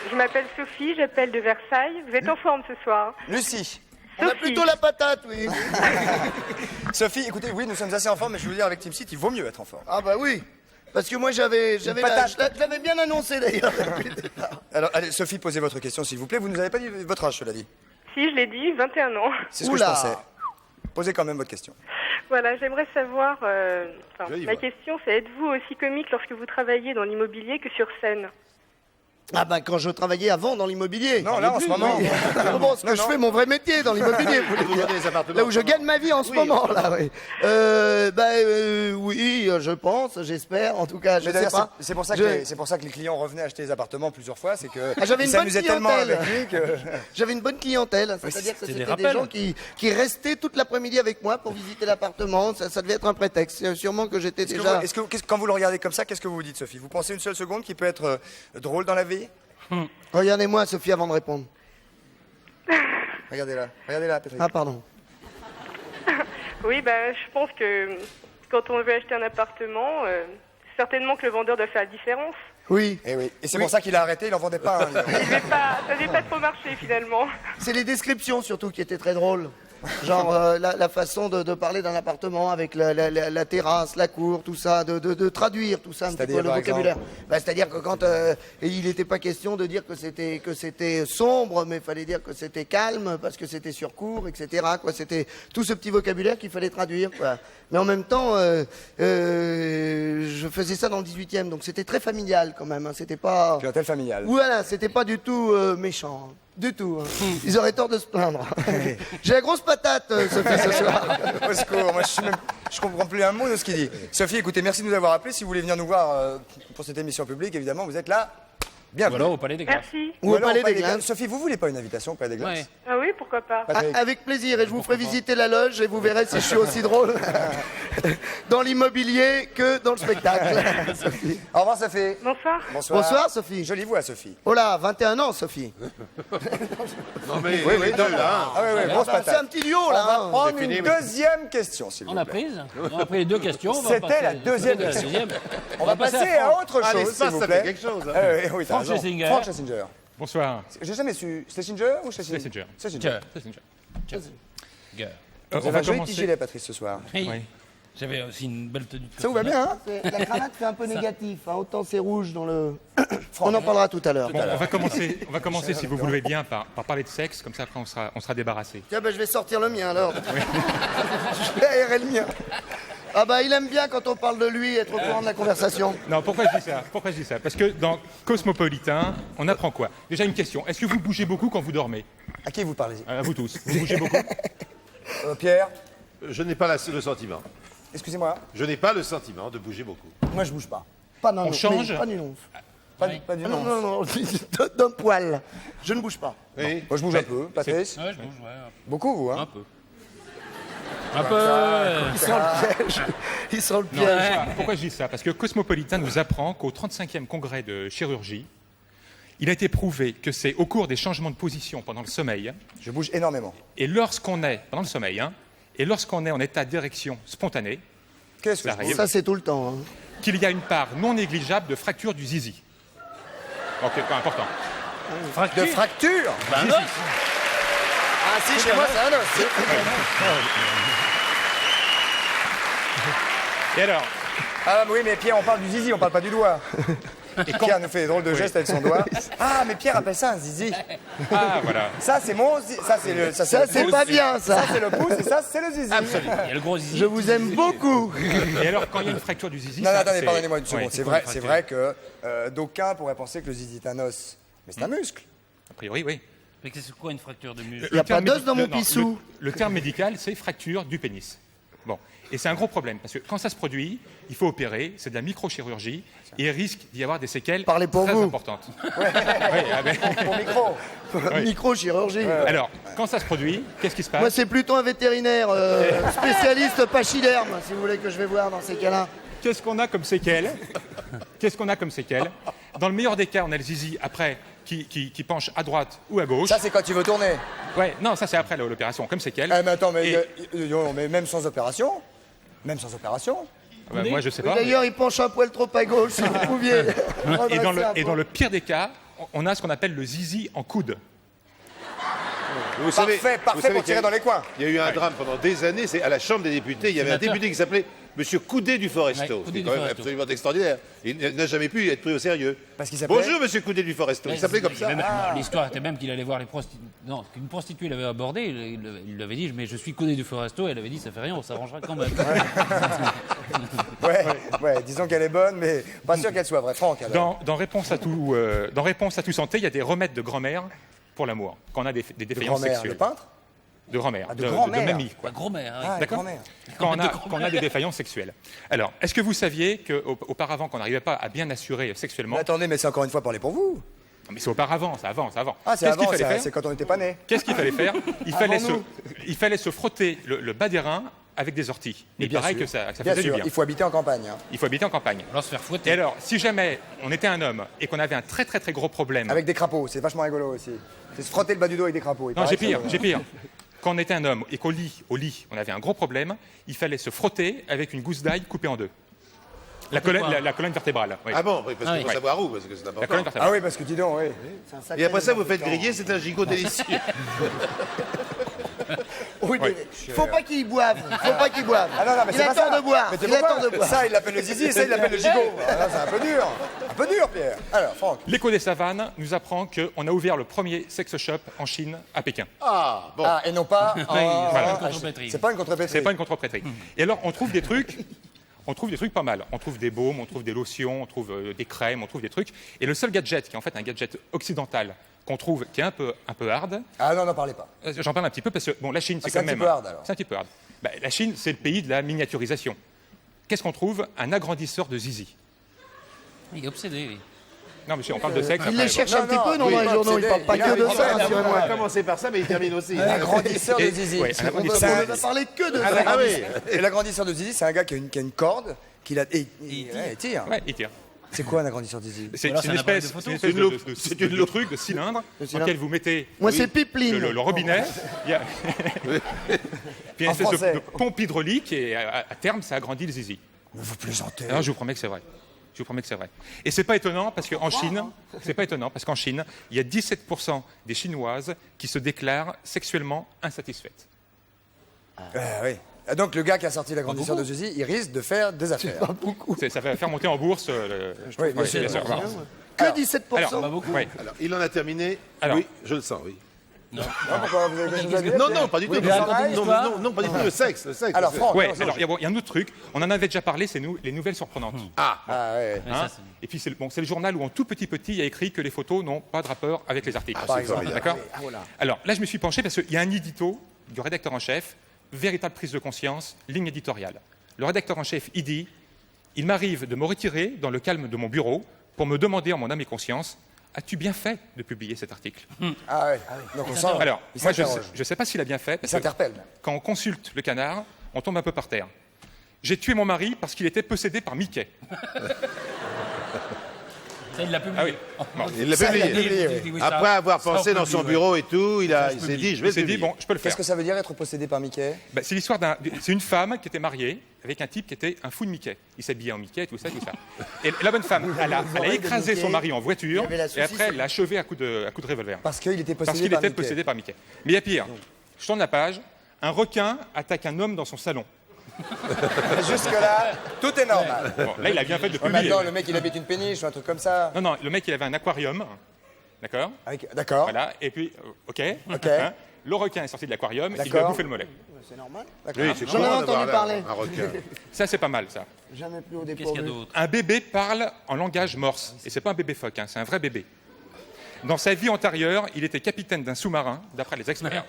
Je m'appelle Sophie, j'appelle de Versailles. Vous êtes en forme ce soir. Lucie. On a Sophie. plutôt la patate, oui. Sophie, écoutez, oui, nous sommes assez en forme, mais je veux dire, avec Team Seat, il vaut mieux être en forme. Ah bah oui. Parce que moi j'avais patate. je l'avais bien annoncé d'ailleurs. depuis le départ. Alors, allez, Sophie, posez votre question, s'il vous plaît. Vous nous avez pas dit votre âge, cela dit. Si, je l'ai dit, 21 ans. C'est ce que je Oula. pensais. Posez quand même votre question. Voilà, j'aimerais savoir... Jolie ma voix. question, c'est êtes-vous aussi comique lorsque vous travaillez dans l'immobilier que sur scène? Ah bah quand je travaillais avant dans l'immobilier. Non, là, en ce moment. Bon, ce que je fais mon vrai métier dans l'immobilier. vous voulez Vous dire. vendez des appartements. Là où je gagne ma vie en ce moment, là, oui. Oui, je pense, j'espère, en tout cas, je Mais sais d'ailleurs, pas. c'est pour ça Je- que les clients revenaient acheter les appartements plusieurs fois, c'est que Ah, j'avais une ça bonne nous est tellement clientèle. avec lui que... J'avais une bonne clientèle, c'est-à-dire que c'était des c'était des rappels. gens qui restaient toute l'après-midi avec moi pour visiter l'appartement, ça devait être un prétexte. Sûrement que j'étais déjà... Quand vous le regardez comme ça, qu'est-ce que vous vous dites, Sophie? Vous pensez une seule seconde qui peut être drôle dans la vie? Regardez-moi, Sophie, avant de répondre. Regardez-là, Patrick. Ah, pardon. Oui, je pense que quand on veut acheter un appartement, certainement que le vendeur doit faire la différence. Oui, Et oui. Et c'est pour ça qu'il a arrêté, il n'en vendait pas un. Ça n'avait pas trop marché finalement. c'est les descriptions surtout qui étaient très drôles. Genre la façon de parler d'un appartement avec la terrasse, la cour, tout ça, de traduire tout ça un petit C'est-à-dire, peu le par vocabulaire. C'est-à-dire que quand il n'était pas question de dire que c'était sombre, mais il fallait dire que c'était calme parce que c'était sur cour, etc. Quoi, c'était tout ce petit vocabulaire qu'il fallait traduire. Quoi. Mais en même temps, je faisais ça dans le 18e, donc c'était très familial quand même. Hein, c'était pas. Clientèle familiale. Voilà, c'était pas du tout méchant. Hein. Du tout. Hein. Ils auraient tort de se plaindre. J'ai la grosse patate, Sophie, ce soir. Au secours, moi je comprends plus un mot de ce qu'il dit. Sophie, écoutez, merci de nous avoir appelés. Si vous voulez venir nous voir pour cette émission publique, évidemment, vous êtes là. Bienvenue. Voilà, au Palais des Glaces. Merci. Ou au alors, Palais des Glaces. Sophie, vous voulez pas une invitation au Palais des Glaces? Ouais. Ah oui, pourquoi pas. Patrick. Avec plaisir, et je vous ferai visiter la loge et vous verrez si je suis aussi drôle dans l'immobilier que dans le spectacle. Sophie. Au revoir, Sophie. Bonsoir. Bonsoir, Sophie. Jolie voix, Sophie. Oh là, 21 ans, Sophie. Non, mais les deux, là. Ah oui, grosse C'est patate. un petit duo, On là. va hein. prendre C'est fini, une oui. deuxième question, s'il vous On a plaît. prise. On a pris les deux questions. on va C'était passer- la deuxième c'était question. deuxième. On va passer à autre Ah, chose, l'espace, s'il vous ça plaît. fait quelque chose. Hein. Oui, t'as Frank raison. Schlesinger. Frank Schlesinger. Bonsoir. J'ai jamais su. Schlesinger ou Schlesinger? Schlesinger. Schlesinger. Gueule. Vous On avez va un joli commencer. petit gilet, Patrice, ce soir. Oui. Oui. J'avais aussi une belle tenue. de Ça vous va bien, hein? La cravate fait un peu négatif, hein. Autant c'est rouge dans le... On en parlera tout à l'heure. Bon, on va commencer si vous voulez bien, par parler de sexe, comme ça après on sera débarrassé. Tiens, je vais sortir le mien alors. Je vais aérer le mien. Ah bah il aime bien quand on parle de lui, être au courant de la conversation. Non, pourquoi je dis ça Parce que dans Cosmopolitain, on apprend quoi? Déjà une question, est-ce que vous bougez beaucoup quand vous dormez? À qui vous parlez? À vous tous. Vous bougez beaucoup? Pierre, Je n'ai pas le sentiment. excusez-moi. Je n'ai pas le sentiment de bouger beaucoup. Moi, je bouge pas. Pas d'un On change. Pas du non. Pas, Oui. pas du Ah non, non. non, non, d'un poil. Je ne bouge pas. Oui. Moi, je bouge un peu. Patrice? Ouais, je bouge, ouais. Beaucoup, vous, hein? Un peu. Un peu. Il sent le piège. Il sent le piège. Pourquoi je dis ça? Parce que Cosmopolitain nous apprend qu'au 35e congrès de chirurgie, il a été prouvé que c'est au cours des changements de position pendant le sommeil, Je bouge énormément. et lorsqu'on est, pendant le sommeil, et lorsqu'on est en état d'érection spontanée, Qu'est-ce que Ça je arrive. bouge? Ça, c'est tout le temps. Hein. qu'il y a une part non négligeable de fracture du zizi. Ok, pas important. De fracture? Bah non. Ah si, chez moi, c'est un os. Et alors, Ah oui, mais Pierre, on parle du zizi, on parle pas du doigt. Et Pierre nous fait des drôles de gestes avec son doigt. Ah, mais Pierre appelle ça un zizi. ah voilà. Ça, c'est mon zizi. Ça, c'est le... Ça, le c'est pouce. pas bien, ça. Ça, c'est le pouce et ça, c'est le zizi. Il y a le gros zizi. Je vous aime beaucoup. Et alors, quand il y a une fracture du zizi, Non, non, ça, attendez, c'est- pardonnez-moi une seconde. Oui, C'est vrai que d'aucuns pourraient penser que le zizi est un os. Mais c'est un muscle. A priori, oui. Mais c'est quoi une fracture de muscle? Il y a Le terme pas d'os dans mon non, pissou. Le terme médical, c'est fracture du pénis. Bon. Et c'est un gros problème, parce que quand ça se produit, il faut opérer, c'est de la microchirurgie, et il risque d'y avoir des séquelles Parlez pour très vous. importantes. Oui, ah ben- Pour micro. Microchirurgie. Alors, quand ça se produit, qu'est-ce qui se passe? Moi, c'est plutôt un vétérinaire spécialiste pachyderme, si vous voulez que je vais voir dans ces cas-là. Qu'est-ce qu'on a comme séquelles? Qu'est-ce qu'on a comme séquelles? Dans le meilleur des cas, on a le zizi après qui penche à droite ou à gauche. Ça, c'est quand tu veux tourner. Ouais, non, ça c'est après l'opération, comme séquelles. Eh, mais attends, mais, Et- mais même sans opération. Même sans opération. Bah, moi, je sais Oui, pas. D'ailleurs, il penche un poil trop à gauche, si vous pouviez. Et dans le pire des cas, on a ce qu'on appelle le zizi en coude. Vous savez Parfait qu'il pour tirer dans les coins. Il y a eu un drame pendant des années, c'est à la Chambre des députés, il y avait un Sénateur. député qui s'appelait Monsieur Coudet du Foresto. Ouais, Coudet C'est du quand même Foresto. absolument extraordinaire. Il n'a jamais pu être pris au sérieux. Parce qu'il s'appelait Bonjour Monsieur Coudet du Foresto. Il s'appelait comme ça. L'histoire était même qu'il allait voir les prostituées. Non, qu'une prostituée l'avait abordé. Il lui avait dit, mais je suis Coudet du Foresto. Et elle avait dit, ça fait rien, on s'arrangera quand même. Ouais, disons qu'elle est bonne, mais pas sûr qu'elle soit vraie. Franck, alors. Dans Réponse à tout santé, il y a des remèdes de grand-mère pour l'amour, quand on a des De défaillances grand-mère, sexuelles. de peintre De grand-mère, de grand-mère. mamie, quoi. Quoi, gros-mère. hein. Ah, D'accord. grand-mère. Quand on a des défaillances sexuelles. Alors, est-ce que vous saviez qu'auparavant, qu'on n'arrivait pas à bien assurer sexuellement... Mais attendez, mais c'est encore une fois parler pour vous. Non, mais c'est auparavant, c'est avant. Ah, c'est Qu'est-ce qu'il avant, fallait faire c'est quand on n'était pas né. Qu'est-ce qu'il fallait faire nous. Il fallait se frotter le bas des reins avec des orties. Et bien pareil sûr. que ça Bien faisait du sûr, bien. il faut habiter en campagne. hein. Il faut habiter en campagne. Alors se faire Et fouetter. alors, si jamais on était un homme et qu'on avait un très très très gros problème... Avec des crapauds, c'est vachement rigolo aussi. C'est se frotter le bas du dos avec des crapauds. il Non, paraît j'ai que pire, ça- j'ai pire. Quand on était un homme et qu'au lit, on avait un gros problème, il fallait se frotter avec une gousse d'ail coupée en deux. La colonne vertébrale. Oui. Ah bon, oui, parce Ah qu'il oui. faut savoir où, parce que c'est La colonne important. vertébrale. Ah oui, parce que dis donc, oui. Et après ça, vous faites griller, c'est un gigot délicieux. Oui, faut pas qu'il boive. Faut pas qu'il boive. Ah non, non, mais il c'est a pas tort ça. de boire. Mais tu Il vois a tort de quoi boire. Ça, il l'appelle le zizi, et ça, il l'appelle le gigot. Ah, non, c'est un peu dur. Un peu dur, Pierre. Alors, Franck. L'écho des savanes nous apprend qu'on a ouvert le premier sex shop en Chine, à Pékin. Ah, bon. Ah, et non pas. Voilà. Ah, Contrepétrie. c'est pas une contrepétrie. C'est pas une contrepétrie. Et alors, on trouve des trucs. On trouve des trucs pas mal. On trouve des baumes, on trouve des lotions, on trouve des crèmes, on trouve des trucs. Et le seul gadget, qui est en fait un gadget occidental, qu'on trouve, qui est un peu hard, Ah non, n'en parlez pas. j'en parle un petit peu parce que, bon, la Chine, c'est c'est quand un même... petit peu hard, alors. C'est un petit peu hard. Bah, la Chine, c'est le pays de la miniaturisation. Qu'est-ce qu'on trouve? Un agrandisseur de zizi. Il est obsédé, oui. Non, monsieur, on parle de sexe. Il après, les cherche Non, un petit non, peu, non, oui, dans les pas journaux. Il obsédé. parle pas Il a que de raison, ça, il a On va rassurez-moi. commencer par ça, mais il termine aussi. Un agrandisseur de Et- zizi. ouais, un C'est- agrandisseur. On ne va parler que de un ça. agrandisseur- Et l'agrandisseur de zizi, c'est un gars qui a une corde, qu'il a. Et il tire. Ouais, il tire. C'est quoi un agrandisseur de zizi C'est alors, c'est c'est une un appareil espèce, de photo. c'est une espèce C'est une loupe. c'est une truc de cylindre dans lequel vous mettez Moi, c'est pipeline. le robinet. Il y a puis il y a En une espèce français. de pompe hydraulique et à terme, ça agrandit le zizi. Vous plaisantez. Alors, je vous promets que c'est vrai. Je vous promets que c'est vrai. Et c'est pas étonnant parce qu'en Chine, c'est pas étonnant parce qu'en Chine, il y a 17% des Chinoises qui se déclarent sexuellement insatisfaites. Oui. Ah, donc le gars qui a sorti l'agrandisseur de zizi, il risque de faire des affaires. Ça va faire monter en bourse. Oui, bien Ouais, sûr. bien sûr, voilà. Que 17%. Alors, Pas beaucoup. ouais. Alors, il en a terminé. Alors. Oui, je le sens, oui. Non, pourquoi vous avez quelque chose à dire, Non, Pierre non, pas du tout. Oui, Non, mais non, pareil, non, histoire. non, non, pas du tout. Le sexe, le sexe. Alors, Franck, Ouais, non, alors il y a un autre truc, on en avait déjà parlé, c'est les nouvelles surprenantes. Ah, ouais. Mais Hein ça, c'est- et puis c'est le journal où en tout petit il y a écrit que les photos n'ont pas de rapport avec les articles. Par exemple. D'accord. Alors là, je me suis penché parce qu'il y a un édito du rédacteur en chef, véritable prise de conscience, ligne éditoriale. Le rédacteur en chef, il dit « Il m'arrive de me retirer dans le calme de mon bureau pour me demander en mon âme et conscience « As-tu bien fait de publier cet article ?» Ah ouais. Donc on sent. Alors, il moi, je s'interroge. ne sais pas s'il a bien fait, Il parce que s'interpelle. quand on consulte le canard, on tombe un peu par terre. J'ai tué mon mari parce qu'il était possédé par Mickey. Ça, il l'a publié. Ah oui. Bon. Il l'a Ça, il a publié. publié, oui. Oui, ça- Après avoir ça, on pensé peut dans le son dire, bureau et tout, il je s'est peux dit, je Il vais s'est le dit, publier. bon, je peux le faire. Qu'est-ce que ça veut dire être possédé par Mickey Bah, c'est l'histoire c'est une femme qui était mariée avec un type qui était un fou de Mickey. Il s'habillait en Mickey, tout ça, tout ça. Et la bonne femme, elle a oreilles de écrasé Mickey. son mari en voiture Il y avait la et saucisse. après elle l'a achevé à coup de revolver. Parce qu'il était Parce possédé qu'il par était Mickey. possédé par Mickey. Mais il y a pire. Je tourne la page. Un requin attaque un homme dans son salon. Jusque-là, tout est normal. Bon, là, il a bien fait de Ouais, publier. maintenant, le mec, il habite une péniche ou un truc comme ça. Non, non, le mec, il avait un aquarium. D'accord. D'accord. Voilà. Et puis, OK. OK. Hein, le requin est sorti de l'aquarium, il lui a D'accord. bouffé le mollet. Oui, c'est J'en ai comment entendu d'avoir parler. un requin. Ça, c'est pas mal, ça. Jamais plus au Qu'est-ce qu'il y a dépourvu. d'autre? Un bébé parle en langage morse. Et c'est pas un bébé phoque, hein, c'est un vrai bébé. Dans sa vie antérieure, il était capitaine d'un sous-marin, d'après les experts.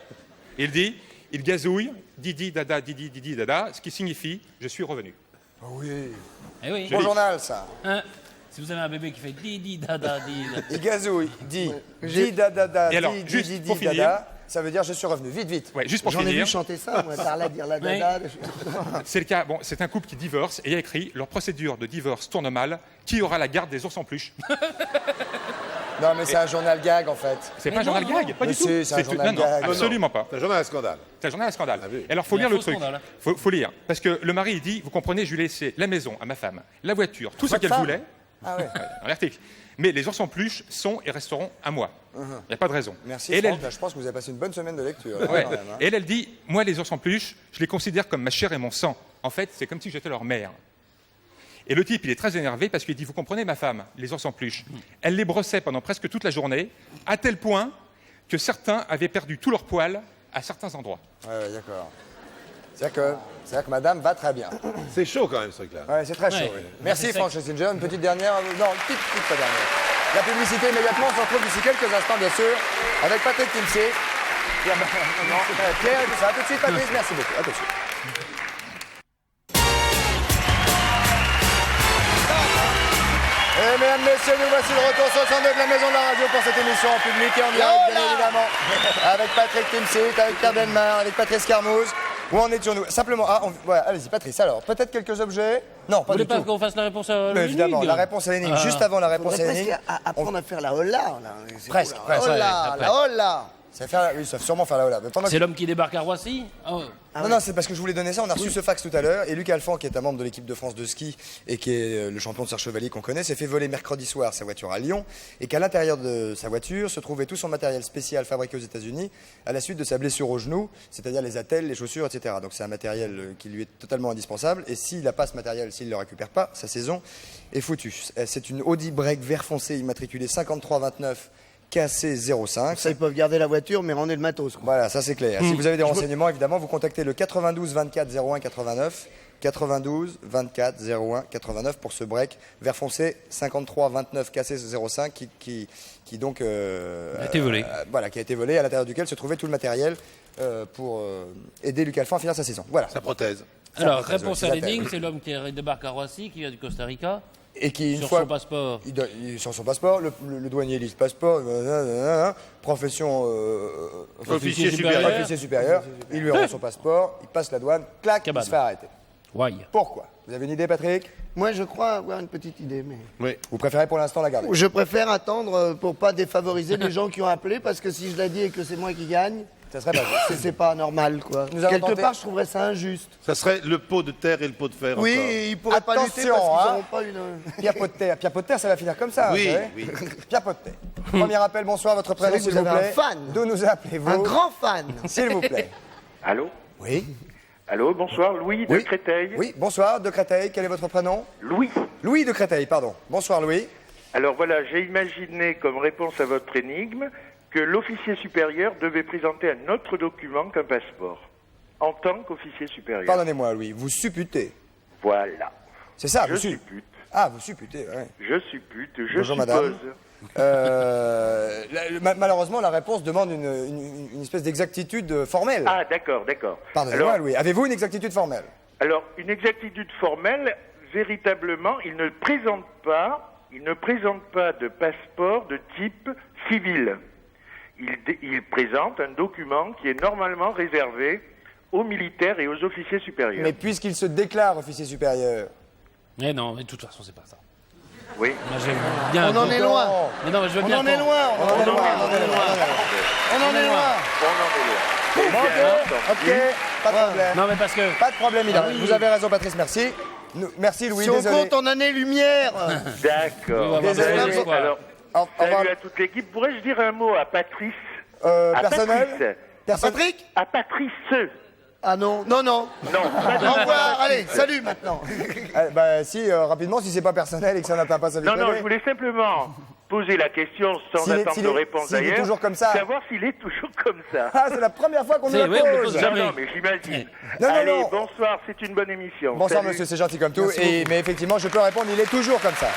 Il dit, il gazouille, didi, dada, ce qui signifie « je suis revenu Oui. Eh oui. Bon journal, ça. Hein, si vous avez un bébé qui fait di dada di, Il gazouille, dit, dit dada, Et alors, dit, juste dit, pour dit, finir- dada, ça veut dire je suis revenu. Vite, vite. ». Ouais, juste pour J'en ai finir, vu chanter ça, moi, par là, dire la Oui. dada. c'est le cas, bon, c'est un couple qui divorce et il y a écrit « leur procédure de divorce tourne mal, qui aura la garde des ours en peluche ?» Non, mais c'est un journal gag, en fait. C'est pas un journal gag, pas Mais du tout. si, c'est un tout- journal non, gag. absolument pas. C'est un journal à scandale. C'est un journal à scandale. oui. Et alors, faut Il y a lire un le faux truc. scandale. Faut lire. Parce que le mari, il dit, vous comprenez, je lui ai laissé la maison à ma femme, la voiture, tout ce Votre qu'elle femme voulait. Ah ouais. Dans l'article. Mais les ours en peluche sont et resteront à moi. Il n'y a pas de raison. Merci Et Franck, là, je pense que vous avez passé une bonne semaine de lecture. Ouais. quand même, hein. Et elle dit, moi les ours en peluche, je les considère comme ma chair et mon sang. En fait, c'est comme si j'étais leur mère. Et le type, il est très énervé parce qu'il dit, vous comprenez ma femme, les ours en peluche, elle les brossait pendant presque toute la journée, à tel point que certains avaient perdu tout leur poil à certains endroits. Ouais, d'accord. C'est-à-dire que madame va très bien. C'est chaud quand même ce truc-là. Ouais, c'est très chaud. Ouais. Oui. Merci Franck Schlesinger. Une petite dernière. Non, une petite pas dernière. La publicité immédiatement, on se retrouve d'ici quelques instants, bien sûr, avec Patrick Timsé. Pierre et tout ça. À tout de suite, Patrice. Merci beaucoup. À tout de suite. Et mesdames, messieurs, nous voici de retour sur le 102 de la Maison de la Radio pour cette émission en public et en direct, bien évidemment. Avec Patrick Timsit, avec Pierre Bellemare, avec Patrice Carmouze. Où en étions-nous? Simplement, ouais, allez-y, Patrice, alors, peut-être quelques objets? Non, Vous pas voulez du pas tout. qu'on fasse la réponse à Mais évidemment, l'énigme la réponse à l'énigme. Ah. Juste avant la réponse Faudrait à l'énigme. presque apprendre à faire la hola. Là. C'est Presque, cool, presque. la Ouais, hola, après. la hola. Ça fait faire, oui, ils savent sûrement faire la hola. Mais pendant que- C'est l'homme qui débarque à Roissy. Oh. Non, non, c'est parce que je voulais donner ça. On a reçu ce fax tout à l'heure. Et Luc Alphand, qui est un membre de l'équipe de France de ski et qui est le champion de Serre Chevalier qu'on connaît, s'est fait voler mercredi soir sa voiture à Lyon. Et qu'à l'intérieur de sa voiture se trouvait tout son matériel spécial fabriqué aux États-Unis à la suite de sa blessure au genou, c'est-à-dire les attelles, les chaussures, etc. Donc c'est un matériel qui lui est totalement indispensable. Et s'il n'a pas ce matériel, s'il ne le récupère pas, sa saison est foutue. C'est une Audi Break vert foncé immatriculée 5329 KC05. Ça, ils peuvent garder la voiture, mais rendre le matos. Quoi. Voilà, ça c'est clair. Si vous avez des renseignements, évidemment, vous contactez le 92 24 01 89, 92 24 01 89 pour ce break vert foncé 53 29 KC05 qui donc A été volé. voilà, qui a été volé, à l'intérieur duquel se trouvait tout le matériel pour aider Luc Alphand à finir sa saison. Voilà. Sa prothèse. Alors, prothèse, réponse ouais, à c'est la l'énigme, tête. c'est l'homme qui débarque à Roissy, qui vient du Costa Rica, Et qui une sur fois son passeport. sur son passeport, le douanier lit le passeport, profession Officier supérieur. officier supérieur, il lui rend son passeport, il passe la douane, clac, Cabane. il se fait arrêter. Ouais. Pourquoi? Vous avez une idée, Patrick? Moi, je crois avoir une petite idée, mais... Oui. Vous préférez pour l'instant la garder? Je préfère attendre pour pas défavoriser les gens qui ont appelé, parce que si je l'ai dit et que c'est moi qui gagne, Ça serait pas juste. c'est pas normal, quoi. Nous allons Quelque tenter- part, je trouverais ça injuste. Ça serait le pot de terre et le pot de fer. Oui, encore. et ils pourraient pas lutter Attention, parce qu'ils hein. n'auront pas une... Pierre Pot de terre. Pierre Pot de terre, ça va finir comme ça. Oui, vous savez. oui. Pierre Pot de terre. Premier appel, bonsoir, votre prénom, vrai que s'il vous vous avez plaît. un fan. D'où nous appelez-vous? Un grand fan. S'il vous plaît. Allô Oui. Allô, bonsoir, Louis de Oui. Créteil. Oui, bonsoir, de Créteil. Quel est votre prénom? Louis. Louis de Créteil, pardon. Bonsoir, Louis. Alors voilà, j'ai imaginé comme réponse à votre énigme que l'officier supérieur devait présenter un autre document qu'un passeport, en tant qu'officier supérieur. Pardonnez-moi, Louis. Vous supputez. Voilà. C'est ça, Je vous suppute. Ah, vous supputez, ouais. Je suppute, je Bonjour, suppose. madame. Malheureusement, la réponse demande une espèce d'exactitude formelle. Ah, d'accord, d'accord. Pardonnez-moi, Alors, Louis. Avez-vous une exactitude formelle? alors, une exactitude formelle, véritablement, il ne présente pas de passeport de type civil. Il présente un document qui est normalement réservé aux militaires et aux officiers supérieurs. Mais puisqu'il se déclare officier supérieur. Mais non, mais de toute façon, c'est pas ça. Oui. Moi, j'aime bien. On en est loin. Mais non, mais je veux On bien en est qu'on- loin. On en est loin, on en est loin. On en est loin. On en est loin. Bon, ok, pas de problème. Non, mais parce que. Pas de problème, Hilary. Vous avez raison, Patrice, merci. Merci, Louis, Si on désolé. compte en années-lumière. D'accord. Oui, Désolé. Désolé, quoi. Alors, Au revoir. salut à toute l'équipe. Pourrais-je dire un mot à Patrice à personnel Patrice. Patrick À Patrice. Ah non, non, non. Non, Au revoir, allez, salut maintenant. Bah, si, rapidement, si c'est pas personnel et que ça n'atteint pas sa vie non, non, privée. je voulais simplement poser la question sans S'il est- attendre s'il de est- réponse s'il est d'ailleurs. toujours comme ça. Savoir s'il est toujours comme ça. Ah, c'est la première fois qu'on nous C'est- la oui, on me pose. pose jamais. Non, mais j'imagine. Non, non, Allez, non. bonsoir, c'est une bonne émission. Bonsoir, Salut. monsieur, c'est gentil comme tout. Merci Mais effectivement, je peux répondre, il est toujours comme ça.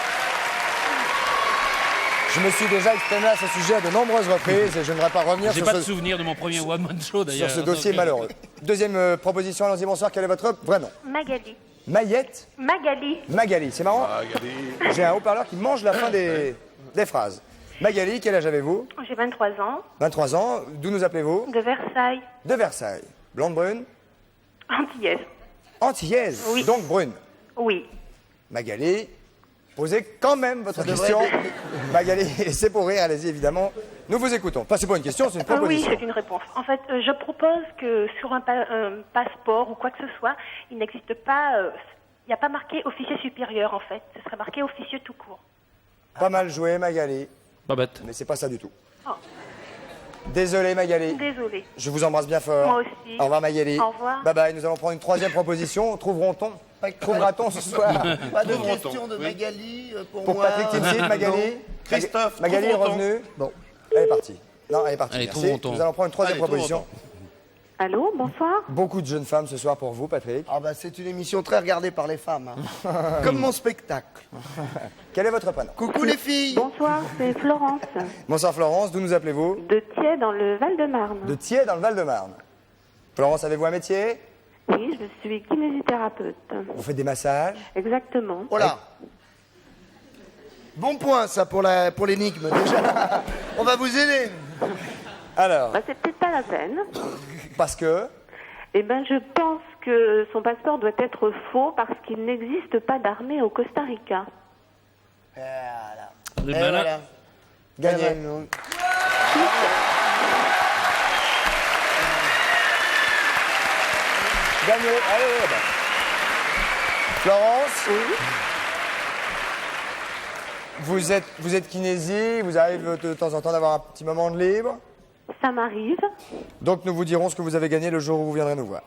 Je me suis déjà exprimé à ce sujet à de nombreuses reprises et je ne voudrais pas revenir J'ai sur pas de ce, souvenir de mon premier one-man show, d'ailleurs. sur ce dossier Donc, malheureux. Deuxième proposition, allons-y, bonsoir, quel est votre vrai nom? Magali. Maillette Magali. Magali, c'est marrant. J'ai un haut-parleur qui mange la fin des phrases. Magali, quel âge avez-vous? J'ai 23 ans. 23 ans, d'où nous appelez-vous? De Versailles. De Versailles. Blonde brune? Antillaise. Antillaise, Oui. donc brune. Oui. Magali, posez quand même votre question. Magali, c'est pour rire, allez-y, évidemment. Nous vous écoutons. Enfin, c'est pas une question, c'est une Oui, proposition. c'est une réponse. En fait, je propose que sur un passeport ou quoi que ce soit, il n'existe pas... il n'y a pas marqué officier supérieur, en fait. Ce serait marqué officier tout court. Pas mal joué, Magali. Pas bête. Mais c'est pas ça du tout. Oh. Désolé, Magali. Désolée. Je vous embrasse bien fort. Moi aussi. Au revoir, Magali. Au revoir. Bye bye. Nous allons prendre une troisième proposition. Trouvera-t-on ce soir? Pas de question de Magali pour Pour moi. Patrick Timsit, Magali. Christophe, Magali est trouverons-t-on revenue. Bon, elle est partie. Non, elle est partie. Allez, Merci. trouverons-t-on. Nous allons prendre une troisième Allez, proposition. Allô, bonsoir. Beaucoup de jeunes femmes ce soir pour vous, Patrick. Ah bah c'est une émission très regardée par les femmes. Hein. Comme mon spectacle. Quel est votre prénom? Coucou les filles. Bonsoir, c'est Florence. Bonsoir Florence, d'où nous appelez-vous? De Thiers, dans le Val-de-Marne. De Thiers, dans le Val-de-Marne. Florence, avez-vous un métier? Oui, je suis kinésithérapeute. Vous faites des massages? Exactement. Oh là. Bon point ça pour l'énigme déjà. On va vous aider. Alors, Bah, c'est peut-être pas la peine. parce que... Eh ben, je pense que son passeport doit être faux parce qu'il n'existe pas d'armée au Costa Rica. Le Et malin. voilà. Gagné. Gagné. Allez, bah. Florence, vous êtes kinésie, vous arrivez de temps en temps d'avoir un petit moment de libre. Ça m'arrive. Donc nous vous dirons ce que vous avez gagné le jour où vous viendrez nous voir.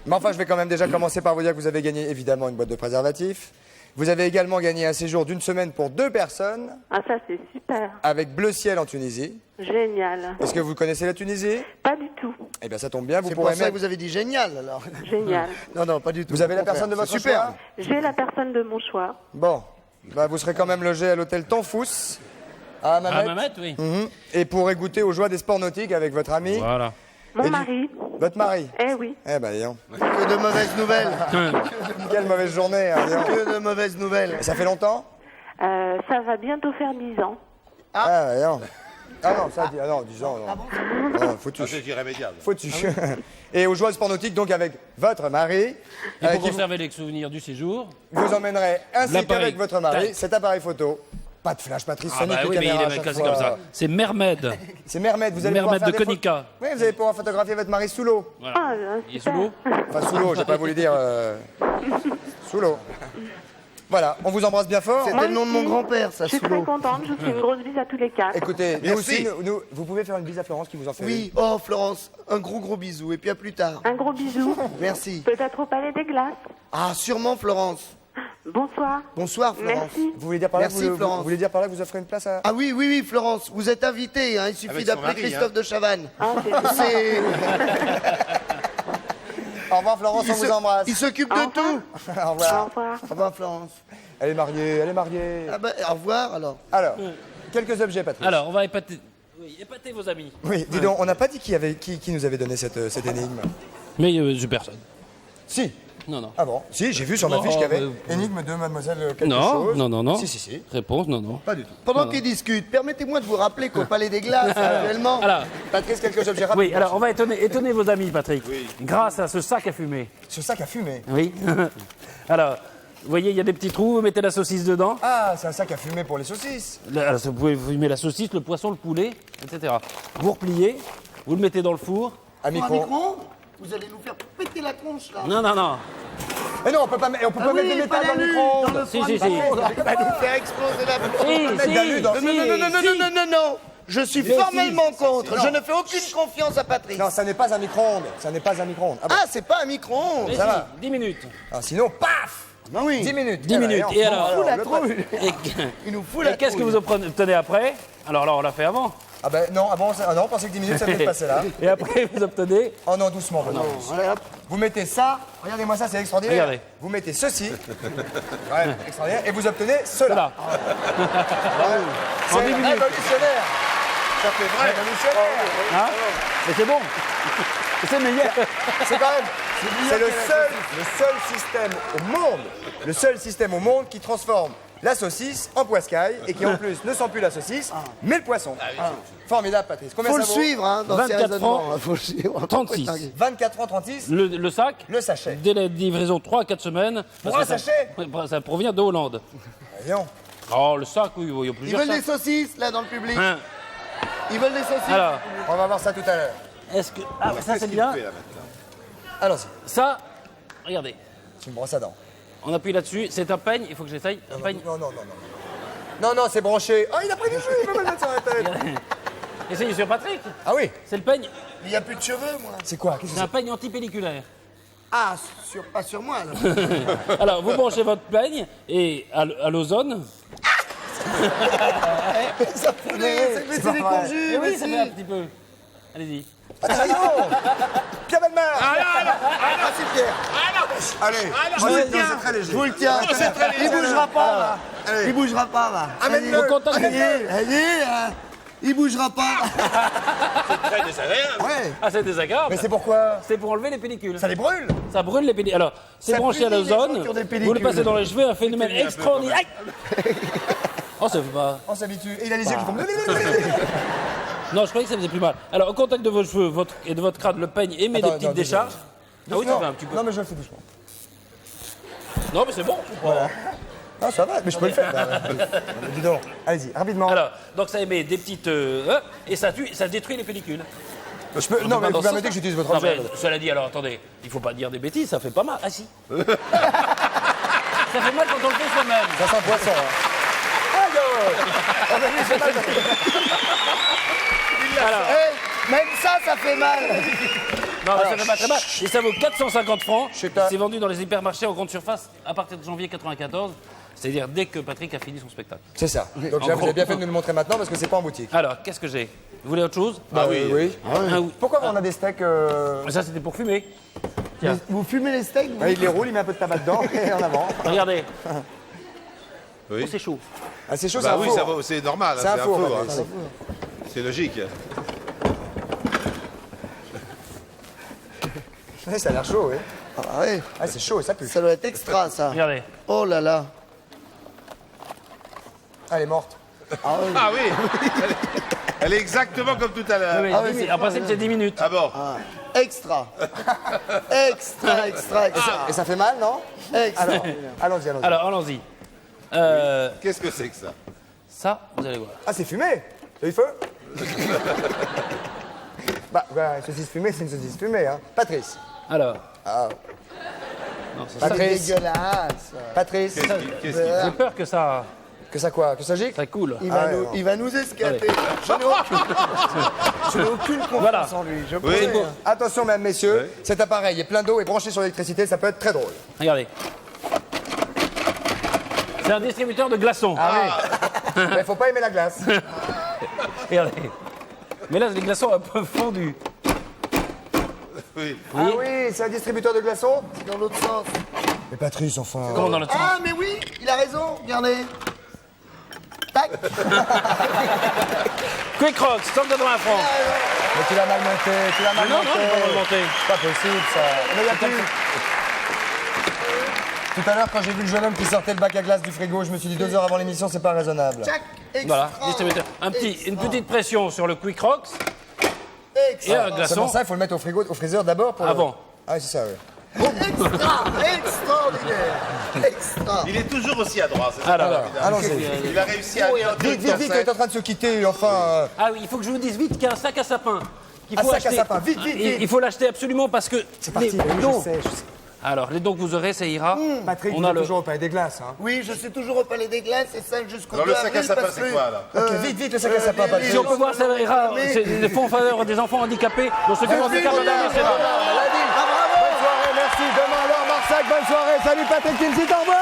Mais enfin, je vais quand même déjà commencer par vous dire que vous avez gagné évidemment une boîte de préservatifs. Vous avez également gagné un séjour d'une semaine pour 2 personnes Ah, ça, c'est super. avec Bleu Ciel en Tunisie. Génial. Est-ce que vous connaissez la Tunisie? Pas du tout. Eh bien, ça tombe bien, vous C'est pour pourrez ça que mettre... vous avez dit génial alors. Génial. Non, non, pas du tout. Vous avez la Au contraire. personne de votre C'est super. choix? J'ai la personne de mon choix. Bon, bah, vous serez quand même logé à l'hôtel Tanfous, à Ah, Hammamet. Mamet, oui. Et pourrez goûter aux joies des sports nautiques avec votre ami, Voilà. Mon Et du- mari. votre mari. Eh oui. Eh ben, dis donc. Que de mauvaises nouvelles. Quelle mauvaise journée, hein, dis donc. Que de mauvaises nouvelles. Et ça fait longtemps? Ça va bientôt faire 10 ans. Ah, bah, dis donc. Ah non, ça, ah non, 10 ans, non. Non, foutu. Ah, c'est irrémédiable. Foutu. Et aux joies de sport nautique, donc avec votre mari, Et pour qui vous, conserver les souvenirs du séjour. vous emmènerez ainsi L'appareil. qu'avec votre mari Tac. cet appareil photo. Pas de flash, Patrice, Ah Sonic, bah les oui, mais il caméras à est chaque classé fois. comme ça. C'est Mermed. C'est Mermed, vous allez Mermed pouvoir faire de des photos. Konica. Oui, vous allez pouvoir photographier votre mari sous l'eau. Voilà. Ah, Il est super. sous l'eau. Enfin, sous l'eau, j'ai pas voulu dire sous l'eau. Voilà, on vous embrasse bien fort. C'était le nom de mon grand-père, ça, Je suis sous très l'eau. contente. Je vous fais une grosse bise à tous les quatre. Écoutez, nous Merci. aussi, vous pouvez faire une bise à Florence qui vous en fait. Oui, oh Florence, un gros bisou et puis à plus tard. Un gros bisou. Merci. Peut-être au Palais des Glaces. Ah, sûrement Florence. Bonsoir. Bonsoir Florence. Merci. Vous voulez dire par là, Merci, que vous, Florence. vous voulez dire par là que vous offrez une place à... Ah oui, Florence, vous êtes invitée, hein, il suffit Avec son d'appeler mari, Christophe hein. de Chavannes. Ah, c'est C'est... Au revoir Florence, on vous embrasse. Il s'occupe Au de revoir. tout. Au Au revoir. revoir. Au revoir Florence. Elle est mariée, elle est mariée. Ah bah, au revoir alors. Alors, quelques objets, Patrice. Alors, on va épater, oui, épater vos amis. Oui, dis donc, on n'a pas dit qui nous avait donné cette énigme. Mais je personne. Si. Non, non. Ah bon? Si, j'ai vu sur ma Oh, fiche qu'il y avait mais- énigme de mademoiselle quelque Non, chose. non. Si. Réponse, non. Pas du tout. Pendant qu'ils discutent, permettez-moi de vous rappeler qu'au Palais des Glaces, actuellement... Alors, Patrice, quelques objets rapides. oui, alors on va étonner vos amis, Patrick. Grâce à ce sac à fumer. Ce sac à fumer. Oui. Alors, vous voyez, il y a des petits trous, vous mettez la saucisse dedans. Ah, c'est un sac à fumer pour les saucisses. Là, vous pouvez fumer la saucisse, le poisson, le poulet, etc. Vous repliez, vous le mettez dans le four. À Un micro. micro. Vous allez nous faire péter la tronche là. Non. Mais non, on peut pas mettre Ah oui, de métal pas dans le l'alu, micro-ondes. dans le Si, four à si, si. micro-ondes. On va nous faire exploser la Si, mettre d'alu dans- Non. Je suis formellement contre. Je ne fais aucune confiance à Patrice. Non, ça n'est pas un micro-ondes. Ça n'est pas un micro-ondes. Ah bon. Ah, c'est pas un micro-ondes. Ça va. 10 minutes. Ah, sinon, paf Ben oui. 10 minutes. 10 minutes. Et alors, Fous la le trouille. Et, Il nous fout la et qu'est-ce que trouille. vous obtenez après? Alors là, on l'a fait avant. Ah ben non, avant, on pensait que 10 minutes, ça devait passer là. Et après, vous obtenez. Oh non, doucement. Renaud. Allez, hop. Vous mettez ça, regardez-moi ça, c'est extraordinaire. Regardez. Vous mettez ceci, ouais, extraordinaire, et vous obtenez cela. Là. C'est En 10 minutes. révolutionnaire. Ça fait vrai. Révolutionnaire. Hein? Mais c'est bon. C'est meilleur. C'est quand même, c'est le seul système au monde qui transforme la saucisse en poiscaille et qui en plus ne sent plus la saucisse, mais le poisson. Formidable, Patrice. Combien Faut le ça vaut? suivre hein, dans ces 24 raisonnements. francs. Faut le suivre. 36. 24 francs 36, Le sac, le sachet. délai de livraison 3 à 4 semaines. Pour Parce un que ça- sachet Oui, ça provient de Hollande. Voyons. Oh, le sac, oui, il y a Ils plusieurs veulent des sacs. saucisses là dans le public. Hein. Ils veulent des saucisses. Alors, On va voir ça tout à l'heure. est-ce que. Ah, ça c'est bien. Allons-y, Ça, regardez. c'est une brosse à dents. On appuie là-dessus. C'est un peigne, il faut que j'essaye. Un peigne. Non. Non, non, c'est branché. Oh, il a pris du jus, il peut me le mettre sur la tête. Essayez sur Patrick. Ah oui. C'est le peigne. Il n'y a plus de cheveux, moi. C'est quoi? Qu'est-ce que C'est un peigne antipelliculaire. Ah, pas sur moi, là. Alors, vous branchez votre peigne et à l'ozone. Ça fout des conjus, Oui, ça fait un petit peu. Allez-y. Pierre Bellemare. Ah, c'est Pierre. Allez. Je vous le tiens. C'est très léger. Je vous le tiens. Il bougera pas, là. Allez. Il bougera pas, là. Amène-le. Au contact de- Allez, il bougera pas. Très désagréable. Ouais. Ah, c'est désagréable. Mais c'est pourquoi? C'est pour enlever les pellicules. Ça les brûle. Ça brûle les pellicules. Alors, c'est Ça branché à punit les gens l'ozone. qui ont des Vous pellicules. le passez dans les cheveux, un phénomène extraordinaire. Aïe. Oh, ça fait pas. On s'habitue. Et il a les yeux qui font. Non, je croyais que ça faisait plus mal. Alors, au contact de vos cheveux et de votre crâne, le peigne émet Attends, des petites attends, décharges. Ah oui, ça fait un petit peu. Non, mais je le fais doucement. Non, mais c'est bon. Non, ça va, mais je peux le faire. Dis donc. Allez-y, rapidement. Alors, donc ça émet des petites. Et ça détruit les pellicules. Je peux... Non, mais vous Dans ce permettez que sens-là. j'utilise votre Non, mais arme. cela dit, alors attendez, il faut pas dire des bêtises, ça fait pas mal. Ah si. Ça fait mal quand on le fait soi-même. Ça sent poisson. Hein. Aïe, on a vu, c'est mal. Alors, Même ça fait mal. non, mais ça fait pas très mal. Et ça vaut 450 francs. pas- C'est vendu dans les hypermarchés en grande surface à partir de janvier 94. C'est-à-dire dès que Patrick a fini son spectacle. C'est ça. Donc là, vous avez bien fait de nous le montrer maintenant parce que c'est pas en boutique. Alors, qu'est-ce que j'ai? Vous voulez autre chose? Ah oui. Ah oui. Pourquoi on a des steaks Ça, c'était pour fumer. Tiens. Vous fumez les steaks, vous? Il les roule, il met un peu de tabac dedans et en avant. Regardez. Oui. Oh, c'est chaud. Ah, c'est chaud, Bah c'est un oui, four. ça va, c'est normal. C'est un four, hein. Patrice. C'est logique. Ouais, ça a l'air chaud, oui. Ah ouais, Ah, c'est chaud, ça pue. ça doit être extra, ça. Regardez. Oh là là. Ah, elle est morte. Ah oui. Ah oui. Elle est exactement comme tout à l'heure. Oui, Ah oui, en principe, c'est 10 minutes. Ah bon. Extra. Extra. Et ça fait mal, non Extra. Alors, allons-y, allons-y. Alors, allons-y. Qu'est-ce que c'est que ça? Ça, vous allez voir. Ah, c'est fumé. T'as eu feu Bah, une saucisse fumée, c'est une saucisse fumée, hein. Patrice. Alors. Ah. Non, c'est C'est Patrice. dégueulasse. Patrice. Qu'est-ce qu'il J'ai peur que ça Que ça quoi? Que ça gicle? coule. Il va nous escaper. Je n'ai aucune confiance Voilà. en lui. Je Oui. promets. Attention, mesdames, messieurs, cet appareil est plein d'eau et branché sur l'électricité, ça peut être très drôle. Regardez. C'est un distributeur de glaçons. Mais faut pas aimer la glace. Regardez. Mais là, les glaçons un peu fondus. Oui. Ah oui, c'est un distributeur de glaçons? Dans l'autre sens. Mais Patrice, enfin. Comment dans l'autre sens? Ah, mais oui, il a raison. Regardez. Tac. Quick Rocks, 180 francs. Mais tu l'as mal monté, tu l'as mal Non, monté. non, j'ai pas mal monté. C'est pas possible, ça. Mais y a plus. Tout à l'heure, quand j'ai vu le jeune homme qui sortait le bac à glace du frigo, je me suis dit 2 heures avant l'émission, c'est pas raisonnable. Tac. Extra. Voilà, distributeur. Une petite pression sur le Quick Rocks Extra. et un C'est glaçon. pour ça, il faut le mettre au freezer d'abord pour. Avant. Ah, oui, c'est ça, oui. Extra. Extraordinaire. Extra. Il est toujours aussi adroit. c'est ça. Alors, Allons-y. Il a réussi à dire Vite, vite, vite, on est en train de se quitter, enfin. ah oui, il faut que je vous dise vite qu'il y a un sac à sapin. qu'il Un faut sac à acheter. sapin, vite, vite, vite. Il faut l'acheter absolument parce que. C'est parti, les oui, je dons- sais. Alors, les dons que vous aurez, ça ira. Patrick, On on a a le- toujours au palais des glaces, hein. Oui, je suis toujours au Palais des Glaces et ça jusqu'au Dans le 2 sac à avril, sapin, parce c'est que, quoi, là Ok, vite, vite, le sac à sapin, Patrick. Si on peut voir, ça ira. C'est des fonds en faveur des enfants handicapés. Dont ceux qui ont handicap Bonne soirée, merci. Demain alors, Marsac, bonne soirée. Salut Patrick Timsit, au revoir.